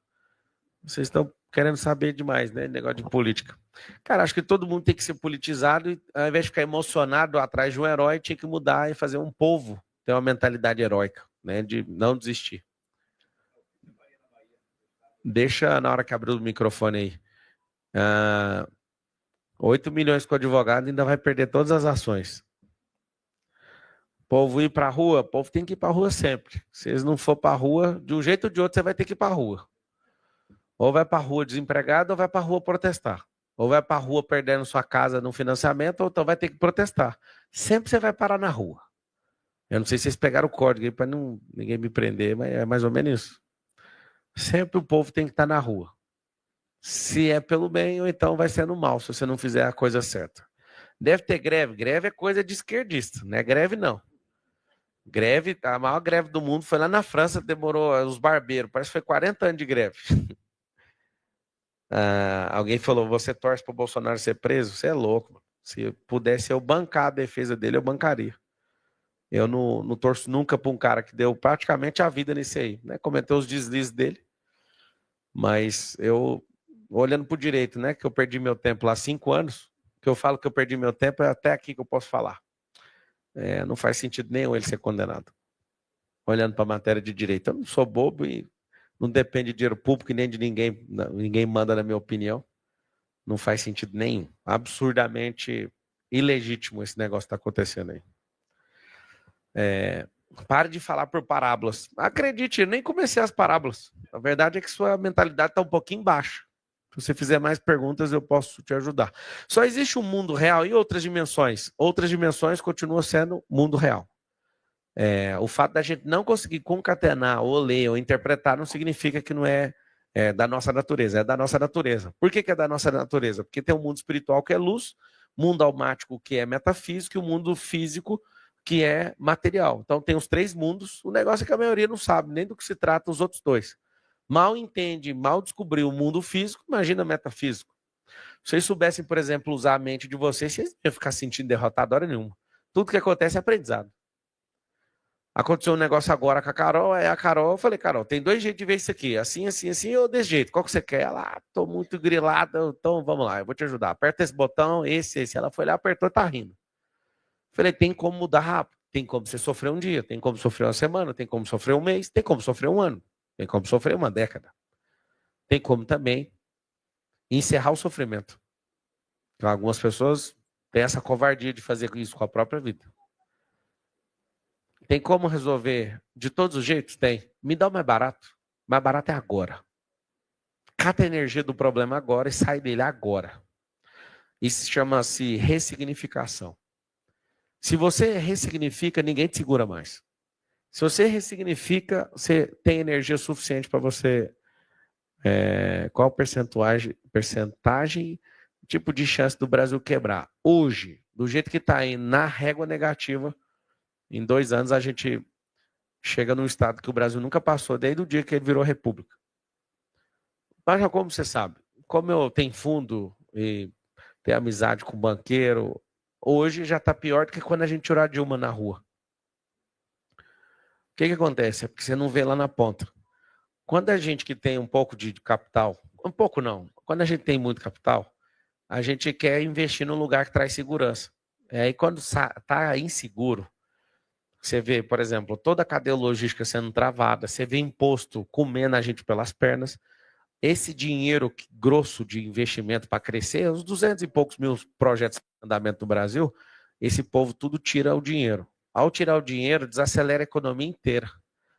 Vocês estão querendo saber demais, né? Negócio de política. Cara, acho que todo mundo tem que ser politizado e, ao invés de ficar emocionado atrás de um herói, tinha que mudar e fazer um povo ter uma mentalidade heróica, né? De não desistir. Deixa na hora que abrir o microfone aí. 8 milhões com o advogado ainda vai perder todas as ações. O povo ir para a rua, o povo tem que ir para a rua sempre. Se eles não for para a rua, de um jeito ou de outro, você vai ter que ir para a rua. Ou vai para a rua desempregado, ou vai para a rua protestar. Ou vai para a rua perdendo sua casa no financiamento, ou então vai ter que protestar. Sempre você vai parar na rua. Eu não sei se vocês pegaram o código aí para ninguém me prender, mas é mais ou menos isso. Sempre o povo tem que estar na rua. Se é pelo bem, ou então vai ser no mal, se você não fizer a coisa certa. Deve ter greve. Greve é coisa de esquerdista, não é greve não. Greve, a maior greve do mundo foi lá na França, demorou os barbeiros, parece que foi 40 anos de greve. Alguém falou, você torce para o Bolsonaro ser preso? Você é louco, mano. Se pudesse eu bancar a defesa dele, eu bancaria. Eu não torço nunca para um cara que deu praticamente a vida nisso aí, né? Cometeu os deslizes dele, mas eu, olhando para o direito, né? Que eu perdi meu tempo lá 5 anos, que eu falo que eu perdi meu tempo, é até aqui que eu posso falar. Não faz sentido nenhum ele ser condenado. Olhando para a matéria de direito. Eu não sou bobo e não depende de dinheiro público e nem de ninguém. Ninguém manda na minha opinião. Não faz sentido nenhum. Absurdamente ilegítimo esse negócio que está acontecendo aí. Pare de falar por parábolas. Acredite, eu nem comecei as parábolas. A verdade é que sua mentalidade está um pouquinho baixa. Se você fizer mais perguntas, eu posso te ajudar. Só existe um mundo real e outras dimensões. Outras dimensões continuam sendo mundo real. O fato da gente não conseguir concatenar, ou ler, ou interpretar, não significa que não é da nossa natureza. É da nossa natureza. Por que é da nossa natureza? Porque tem um mundo espiritual que é luz, mundo almático que é metafísico e o mundo físico que é material. Então tem os 3 mundos. O negócio é que a maioria não sabe nem do que se trata os outros 2. Mal entende, mal descobriu o mundo físico, imagina metafísico. Se vocês soubessem, por exemplo, usar a mente de vocês não iam ficar sentindo derrotado hora nenhuma. Tudo que acontece é aprendizado. Aconteceu um negócio agora com a Carol, aí a Carol, eu falei, Carol, tem 2 jeitos de ver isso aqui, assim, assim, assim, ou desse jeito, qual que você quer? Ela, tô muito grilada, então vamos lá, eu vou te ajudar, aperta esse botão, esse. Ela foi lá, apertou e tá rindo. Falei, tem como mudar rápido, tem como você sofrer um dia, tem como sofrer uma semana, tem como sofrer um mês, tem como sofrer um ano, tem como sofrer uma década. Tem como também encerrar o sofrimento. Então, algumas pessoas têm essa covardia de fazer isso com a própria vida. Tem como resolver de todos os jeitos? Tem. Me dá o mais barato. Mais barato é agora. Cata a energia do problema agora e sai dele agora. Isso chama-se ressignificação. Se você ressignifica, ninguém te segura mais. Se você ressignifica, você tem energia suficiente para você... qual percentagem, tipo de chance do Brasil quebrar? Hoje, do jeito que está aí, na régua negativa, em 2 anos a gente chega num estado que o Brasil nunca passou, desde o dia que ele virou república. Mas como você sabe, como eu tenho fundo e tenho amizade com banqueiro, hoje já está pior do que quando a gente tirou a Dilma na rua. O que acontece? É porque você não vê lá na ponta. Quando a gente que tem um pouco de capital, um pouco não, quando a gente tem muito capital, a gente quer investir num lugar que traz segurança. Aí quando está inseguro, você vê, por exemplo, toda a cadeia logística sendo travada, você vê imposto comendo a gente pelas pernas, esse dinheiro grosso de investimento para crescer, os 200 e poucos mil projetos em andamento no Brasil, esse povo tudo tira o dinheiro. Ao tirar o dinheiro, desacelera a economia inteira.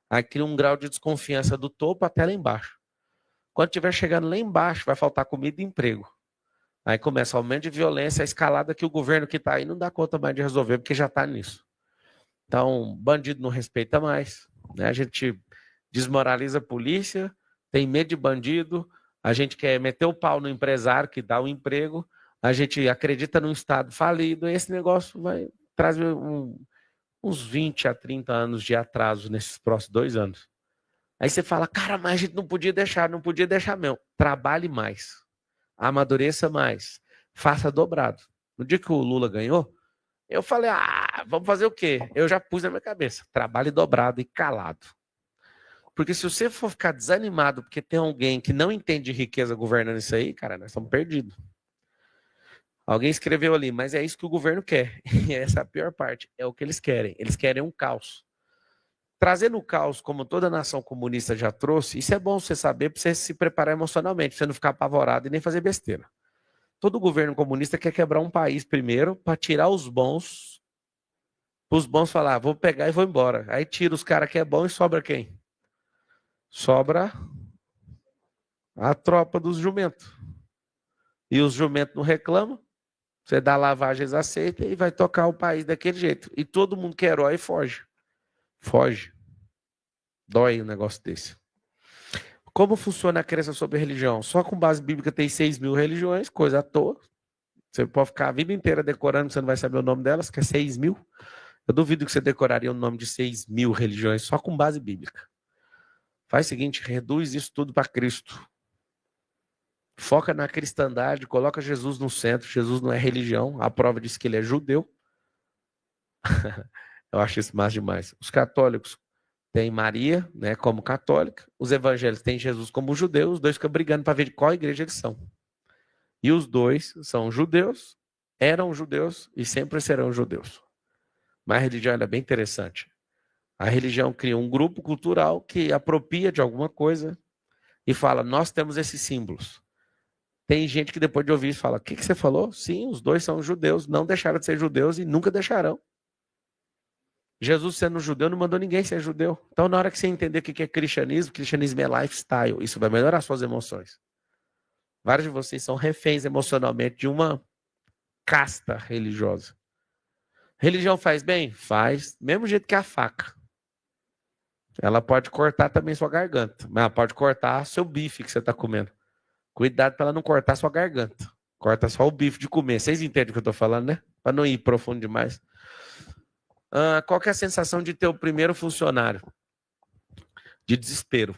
Aí cria um grau de desconfiança do topo até lá embaixo. Quando estiver chegando lá embaixo, vai faltar comida e emprego. Aí começa o aumento de violência, a escalada que o governo que está aí não dá conta mais de resolver, porque já está nisso. Então, bandido não respeita mais, né? A gente desmoraliza a polícia, tem medo de bandido, a gente quer meter o pau no empresário que dá o emprego, a gente acredita num Estado falido, e esse negócio vai trazer uns 20 a 30 anos de atraso nesses próximos 2 anos. Aí você fala, cara, mas a gente não podia deixar mesmo. Trabalhe mais, amadureça mais, faça dobrado. No dia que o Lula ganhou, eu falei, vamos fazer o quê? Eu já pus na minha cabeça, trabalhe dobrado e calado. Porque se você for ficar desanimado porque tem alguém que não entende de riqueza governando isso aí, cara, nós estamos perdidos. Alguém escreveu ali, mas é isso que o governo quer. E essa é a pior parte, é o que eles querem. Eles querem um caos. Trazendo o caos, como toda nação comunista já trouxe, isso é bom você saber para você se preparar emocionalmente, para você não ficar apavorado e nem fazer besteira. Todo governo comunista quer quebrar um país primeiro para tirar os bons, para os bons falar, vou pegar e vou embora. Aí tira os caras que é bom e sobra quem? Sobra a tropa dos jumentos. E os jumentos não reclamam, você dá lavagens aceitas e vai tocar o país daquele jeito. E todo mundo que é herói foge. Foge. Dói um negócio desse. Como funciona a crença sobre religião? Só com base bíblica tem 6.000 religiões, coisa à toa. Você pode ficar a vida inteira decorando, você não vai saber o nome delas, que é 6.000. Eu duvido que você decoraria o nome de 6.000 religiões só com base bíblica. Faz o seguinte, reduz isso tudo para Cristo. Foca na cristandade, coloca Jesus no centro. Jesus não é religião, a prova diz que ele é judeu. Eu acho isso mais demais. Os católicos têm Maria, né, como católica. Os evangélicos têm Jesus como judeu. Os dois ficam brigando para ver de qual igreja eles são. E os dois são judeus, eram judeus e sempre serão judeus. Mas a religião é bem interessante. A religião cria um grupo cultural que apropria de alguma coisa e fala, nós temos esses símbolos. Tem gente que depois de ouvir isso fala, o que você falou? Sim, os dois são judeus, não deixaram de ser judeus e nunca deixarão. Jesus sendo judeu não mandou ninguém ser judeu. Então na hora que você entender o que é cristianismo é lifestyle, isso vai melhorar suas emoções. Vários de vocês são reféns emocionalmente de uma casta religiosa. Religião faz bem? Faz. Mesmo jeito que a faca. Ela pode cortar também sua garganta, mas ela pode cortar seu bife que você está comendo. Cuidado para ela não cortar sua garganta. Corta só o bife de comer. Vocês entendem o que eu estou falando, né? Para não ir profundo demais. Qual que é a sensação de ter o primeiro funcionário? De desespero.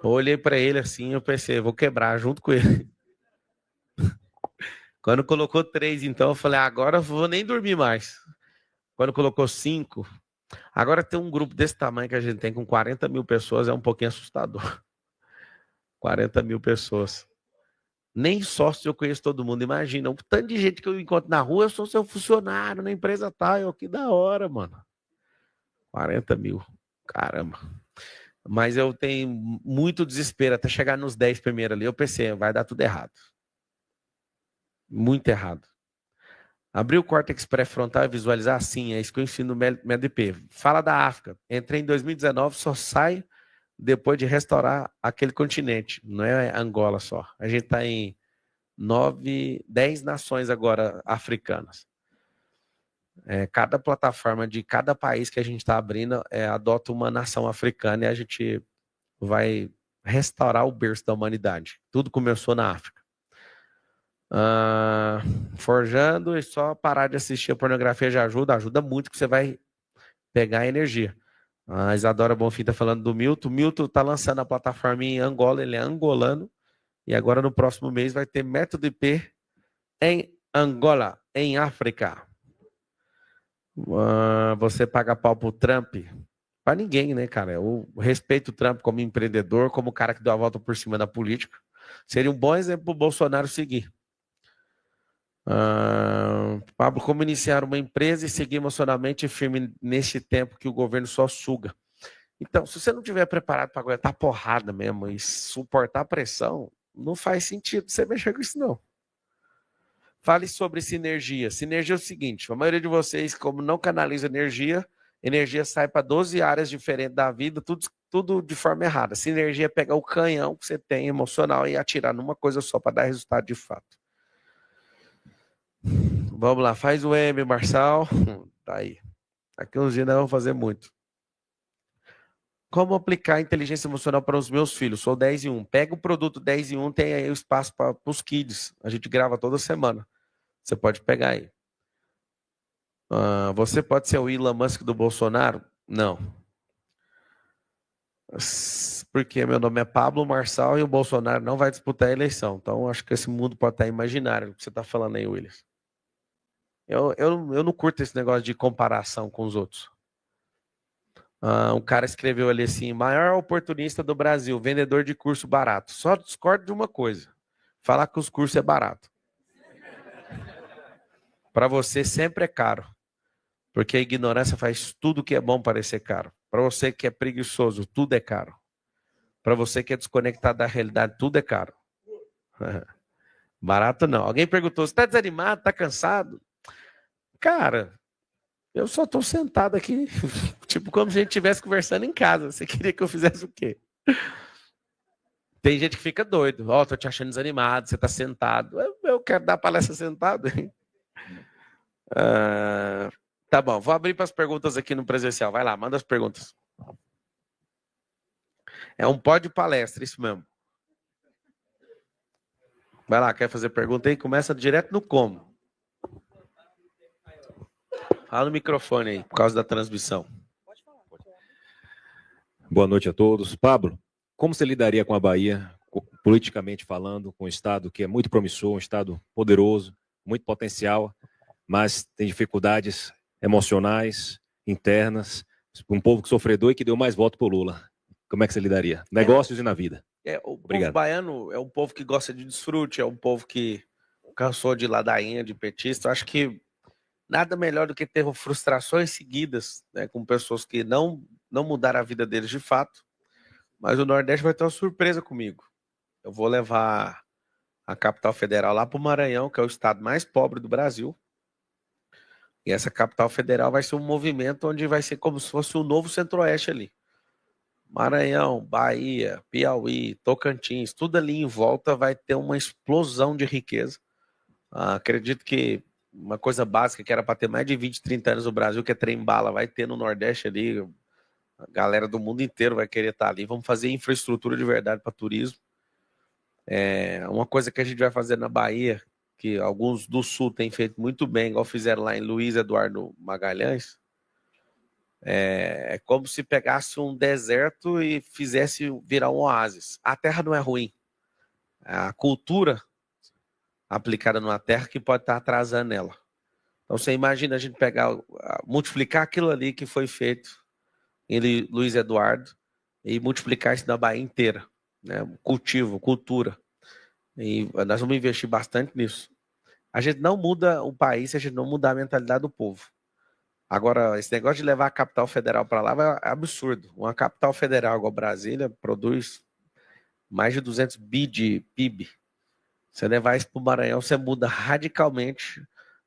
Eu olhei para ele assim, eu pensei, vou quebrar junto com ele. Quando colocou 3, então, eu falei, agora eu vou nem dormir mais. Quando colocou 5, agora tem um grupo desse tamanho que a gente tem com 40.000 pessoas, é um pouquinho assustador. 40.000 pessoas. Nem sócio eu conheço todo mundo, imagina. O tanto de gente que eu encontro na rua, eu sou seu funcionário na empresa tal. Que da hora, mano. 40.000. Caramba. Mas eu tenho muito desespero até chegar nos 10 primeiro ali. Eu pensei, vai dar tudo errado. Muito errado. Abrir o córtex pré-frontal e visualizar? Sim, é isso que eu ensino no MDP. Fala da África. Entrei em 2019, só sai depois de restaurar aquele continente. Não é Angola só. A gente está em 10 nações agora africanas. Cada plataforma de cada país que a gente está abrindo adota uma nação africana e a gente vai restaurar o berço da humanidade. Tudo começou na África. Forjando e só parar de assistir a pornografia já ajuda muito, que você vai pegar energia. A Isadora Bonfim está falando do Milton. O Milton está lançando a plataforma em Angola, ele é angolano, e agora no próximo mês vai ter método IP em Angola, em África. Você paga pau pro Trump? Para ninguém, né, cara? Eu respeito o Trump como empreendedor, como cara que deu a volta por cima da política. Seria um bom exemplo para o Bolsonaro seguir. Pablo, como iniciar uma empresa e seguir emocionalmente firme neste tempo que o governo só suga? Então, se você não estiver preparado para aguentar porrada mesmo e suportar a pressão, não faz sentido você mexer com isso, não. Fale sobre sinergia. Sinergia é o seguinte, a maioria de vocês, como não canaliza energia sai para 12 áreas diferentes da vida, tudo de forma errada. Sinergia é pegar o canhão que você tem emocional e atirar numa coisa só para dar resultado de fato. Vamos lá, faz o M, Marçal. Tá aí. Aqui uns dias nós vamos fazer muito. Como aplicar inteligência emocional para os meus filhos? Sou 10 em 1. Pega o produto 10 em 1, tem aí o espaço para os kids. A gente grava toda semana. Você pode pegar aí. Você pode ser o Elon Musk do Bolsonaro? Não. Porque meu nome é Pablo Marçal e o Bolsonaro não vai disputar a eleição. Então, acho que esse mundo pode estar imaginário, o que você está falando aí, Willis. Eu não curto esse negócio de comparação com os outros. Um cara escreveu ali assim, maior oportunista do Brasil, vendedor de curso barato. Só discordo de uma coisa, falar que os cursos é barato. Para você sempre é caro, porque a ignorância faz tudo que é bom parecer caro. Para você que é preguiçoso, tudo é caro. Para você que é desconectado da realidade, tudo é caro. Barato não. Alguém perguntou, você está desanimado, está cansado? Cara, eu só estou sentado aqui, tipo como se a gente estivesse conversando em casa. Você queria que eu fizesse o quê? Tem gente que fica doido. Tô te achando desanimado, você está sentado. Eu quero dar palestra sentado. Tá bom, vou abrir para as perguntas aqui no presencial. Vai lá, manda as perguntas. É um pódio palestra, isso mesmo. Vai lá, quer fazer pergunta aí? Começa direto no como. Fala no microfone aí, por causa da transmissão. Boa noite a todos. Pablo, como você lidaria com a Bahia, politicamente falando, com um estado que é muito promissor, um estado poderoso, muito potencial, mas tem dificuldades emocionais, internas, um povo que sofredor e que deu mais voto para o Lula? Como é que você lidaria? Negócios e na vida. O povo baiano é um povo que gosta de desfrute, é um povo que cansou de ladainha, de petista. Acho que nada melhor do que ter frustrações seguidas, né, com pessoas que não mudaram a vida deles de fato. Mas o Nordeste vai ter uma surpresa comigo. Eu vou levar a capital federal lá para o Maranhão, que é o estado mais pobre do Brasil. E essa capital federal vai ser um movimento onde vai ser como se fosse um novo Centro-Oeste ali. Maranhão, Bahia, Piauí, Tocantins, tudo ali em volta vai ter uma explosão de riqueza. Acredito que uma coisa básica que era para ter mais de 20, 30 anos no Brasil, que é trem-bala, vai ter no Nordeste ali. A galera do mundo inteiro vai querer estar ali. Vamos fazer infraestrutura de verdade para turismo. Uma coisa que a gente vai fazer na Bahia, que alguns do Sul têm feito muito bem, igual fizeram lá em Luiz Eduardo Magalhães, é como se pegasse um deserto e fizesse virar um oásis. A terra não é ruim. A cultura aplicada numa terra que pode estar atrasando ela. Então você imagina a gente pegar, multiplicar aquilo ali que foi feito em Luiz Eduardo e multiplicar isso na Bahia inteira, né? Cultivo, cultura. E nós vamos investir bastante nisso. A gente não muda o país se a gente não mudar a mentalidade do povo. Agora, esse negócio de levar a capital federal para lá é absurdo. Uma capital federal igual Brasília produz mais de 200 bi de PIB. Você levar isso para o Maranhão, você muda radicalmente.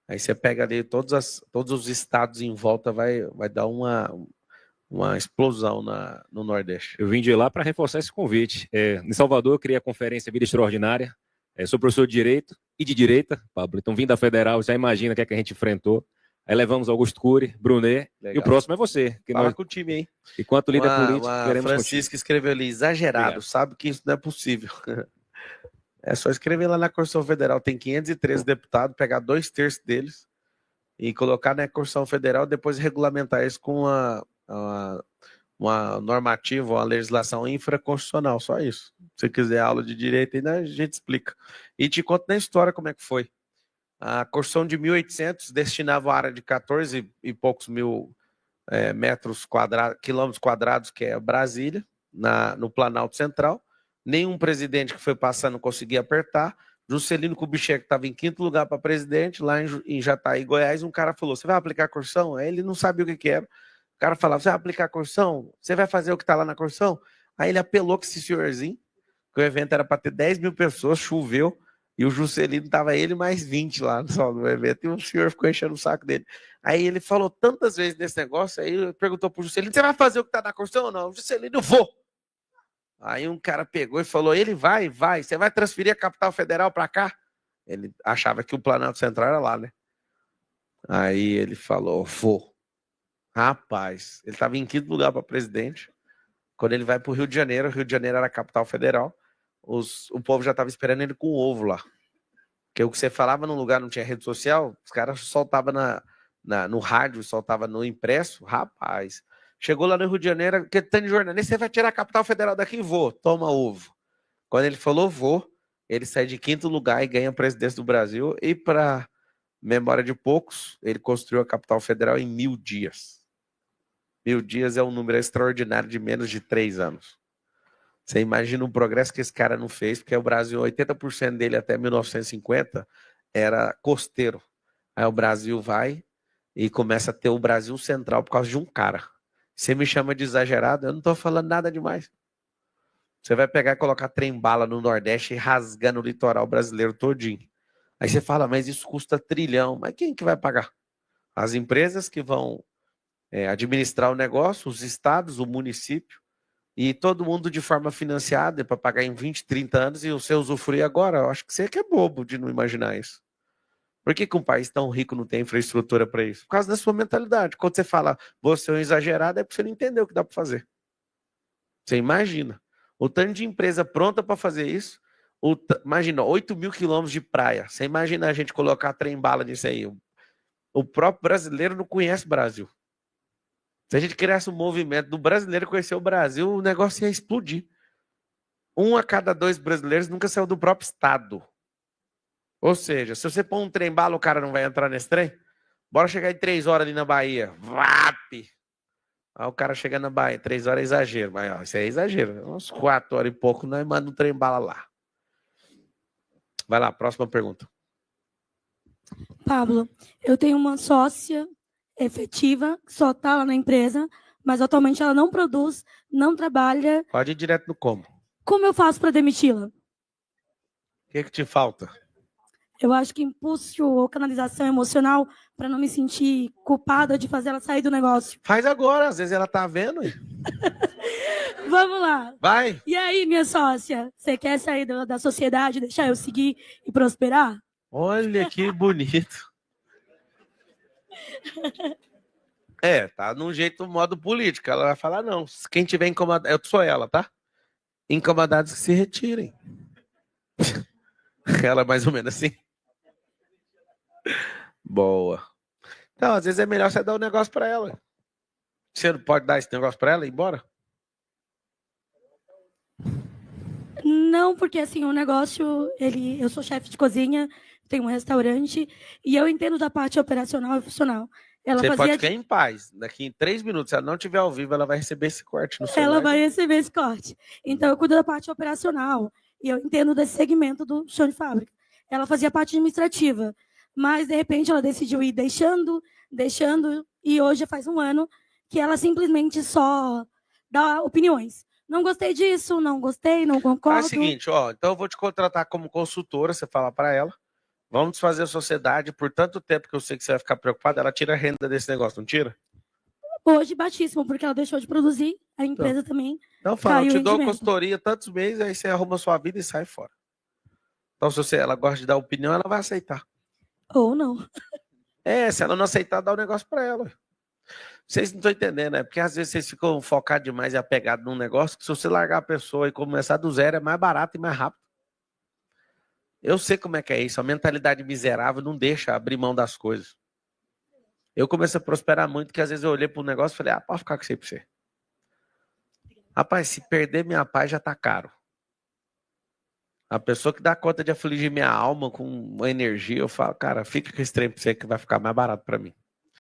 Aí você pega ali todos os estados em volta, vai dar uma explosão no Nordeste. Eu vim de lá para reforçar esse convite. Em Salvador, eu criei a conferência Vida Extraordinária. Sou professor de Direito e de Direita, Pablo. Então, vim da Federal, já imagina o que é que a gente enfrentou. Aí levamos Augusto Cury, Brunet, Legal. e o próximo é você. Que Fala nós, com o time aí. enquanto líder político, queremos Francisca escreveu ali, exagerado, Obrigado. sabe que isso não é possível. É só escrever lá na Constituição Federal, tem 513 deputados, pegar 2/3 deles e colocar na Constituição Federal, depois regulamentar isso com uma normativa, uma legislação infraconstitucional, só isso. Se você quiser aula de direito, ainda a gente explica. E te conto na história como é que foi. A Constituição de 1800 destinava a área de 14 e poucos mil quilômetros quadrados, que é Brasília, no Planalto Central. Nenhum presidente que foi passando conseguia apertar. Juscelino Kubitschek estava em 5º lugar para presidente, lá em Jataí, Goiás. Um cara falou: você vai aplicar a Constituição? Aí ele não sabia o que era. O cara falava: você vai aplicar a Constituição? Você vai fazer o que está lá na Constituição? Aí ele apelou com esse senhorzinho, que o evento era para ter 10 mil pessoas, choveu, e o Juscelino estava ele mais 20 lá só no evento, e o senhor ficou enchendo o saco dele. Aí ele falou tantas vezes nesse negócio, aí perguntou para o Juscelino: você vai fazer o que está na Constituição ou não? O Juscelino: eu vou. Aí um cara pegou e falou: ele vai, você vai transferir a capital federal para cá? Ele achava que o Planalto Central era lá, né? Aí ele falou: vou. Rapaz, ele estava em 5º lugar para presidente. Quando ele vai para o Rio de Janeiro era a capital federal, o povo já estava esperando ele com o ovo lá. Porque o que você falava num lugar não tinha rede social, os caras soltavam no rádio, soltavam no impresso. Rapaz, chegou lá no Rio de Janeiro, que tanto de jornalista: você vai tirar a capital federal daqui? Vou, toma ovo. Quando ele falou vou, ele sai de 5º lugar e ganha a presidência do Brasil. E, para memória de poucos, ele construiu a capital federal em 1000 dias. 1000 dias é um número extraordinário de menos de 3 anos. Você imagina o progresso que esse cara não fez, porque o Brasil, 80% dele até 1950 era costeiro. Aí o Brasil vai e começa a ter o Brasil central por causa de um cara. Você me chama de exagerado, eu não estou falando nada demais. Você vai pegar e colocar trem-bala no Nordeste e rasgar no litoral brasileiro todinho. Aí você fala: mas isso custa trilhão. Mas quem que vai pagar? As empresas que vão administrar o negócio, os estados, o município, e todo mundo de forma financiada para pagar em 20, 30 anos e você usufruir agora. Eu acho que você que é bobo de não imaginar isso. Por que um país tão rico não tem infraestrutura para isso? Por causa da sua mentalidade. Quando você fala você é um exagerado, é porque você não entendeu o que dá para fazer. Você imagina. O tanto de empresa pronta para fazer isso. Imagina, 8 mil quilômetros de praia. Você imagina a gente colocar trem-bala nisso aí. O próprio brasileiro não conhece o Brasil. Se a gente criasse um movimento do brasileiro conhecer o Brasil, o negócio ia explodir. 1 a cada 2 brasileiros nunca saiu do próprio estado. Ou seja, se você pôr um trem-bala, o cara não vai entrar nesse trem? Bora chegar em 3 horas ali na Bahia. VAP! Aí o cara chega na Bahia, 3 horas é exagero. Mas ó, isso é exagero. Uns 4 horas e pouco, nós mandamos um trem-bala lá. Vai lá, próxima pergunta. Pablo, eu tenho uma sócia efetiva, que só está lá na empresa, mas atualmente ela não produz, não trabalha. Pode ir direto no como. Como eu faço para demiti-la? O que te falta? Eu acho que impulso ou canalização emocional para não me sentir culpada de fazer ela sair do negócio. Faz agora, às vezes ela tá vendo. Vamos lá. Vai. E aí, minha sócia, você quer sair da sociedade, deixar eu seguir e prosperar? Olha que bonito. Tá num jeito, modo político. Ela vai falar: não, quem tiver incomodado, eu sou ela, tá? Incomodados que se retirem. Ela é mais ou menos assim. Boa. Então, às vezes é melhor você dar um negócio para ela. Você não pode dar esse negócio para ela e ir embora? Não, porque assim, o negócio, eu sou chefe de cozinha, tenho um restaurante, e eu entendo da parte operacional e funcional. Você pode ficar em paz. Daqui em 3 minutos, se ela não estiver ao vivo, ela vai receber esse corte no celular. Ela vai receber esse corte. Então, eu cuido da parte operacional, e eu entendo desse segmento do chão de fábrica. Ela fazia parte administrativa, mas, de repente, ela decidiu ir deixando, e hoje faz 1 ano que ela simplesmente só dá opiniões. Não gostei disso, não gostei, não concordo. É o seguinte, então eu vou te contratar como consultora, você fala para ela, vamos desfazer a sociedade por tanto tempo que eu sei que você vai ficar preocupada, ela tira a renda desse negócio, não tira? Hoje, baixíssimo, porque ela deixou de produzir, a empresa também. Então fala, eu te dou consultoria tantos meses, aí você arruma a sua vida e sai fora. Então, se ela gosta de dar opinião, ela vai aceitar. Ou não. Se ela não aceitar, dá o negócio para ela. Vocês não estão entendendo, né? Porque às vezes vocês ficam focados demais e apegados num negócio que se você largar a pessoa e começar do zero é mais barato e mais rápido. Eu sei como é que é isso. A mentalidade miserável não deixa abrir mão das coisas. Eu comecei a prosperar muito, que às vezes eu olhei para o negócio e falei, pode ficar com isso aí para você. Rapaz, se perder minha paz já tá caro. A pessoa que dá conta de afligir minha alma com uma energia, eu falo, cara, fica com esse trem pra você que vai ficar mais barato para mim.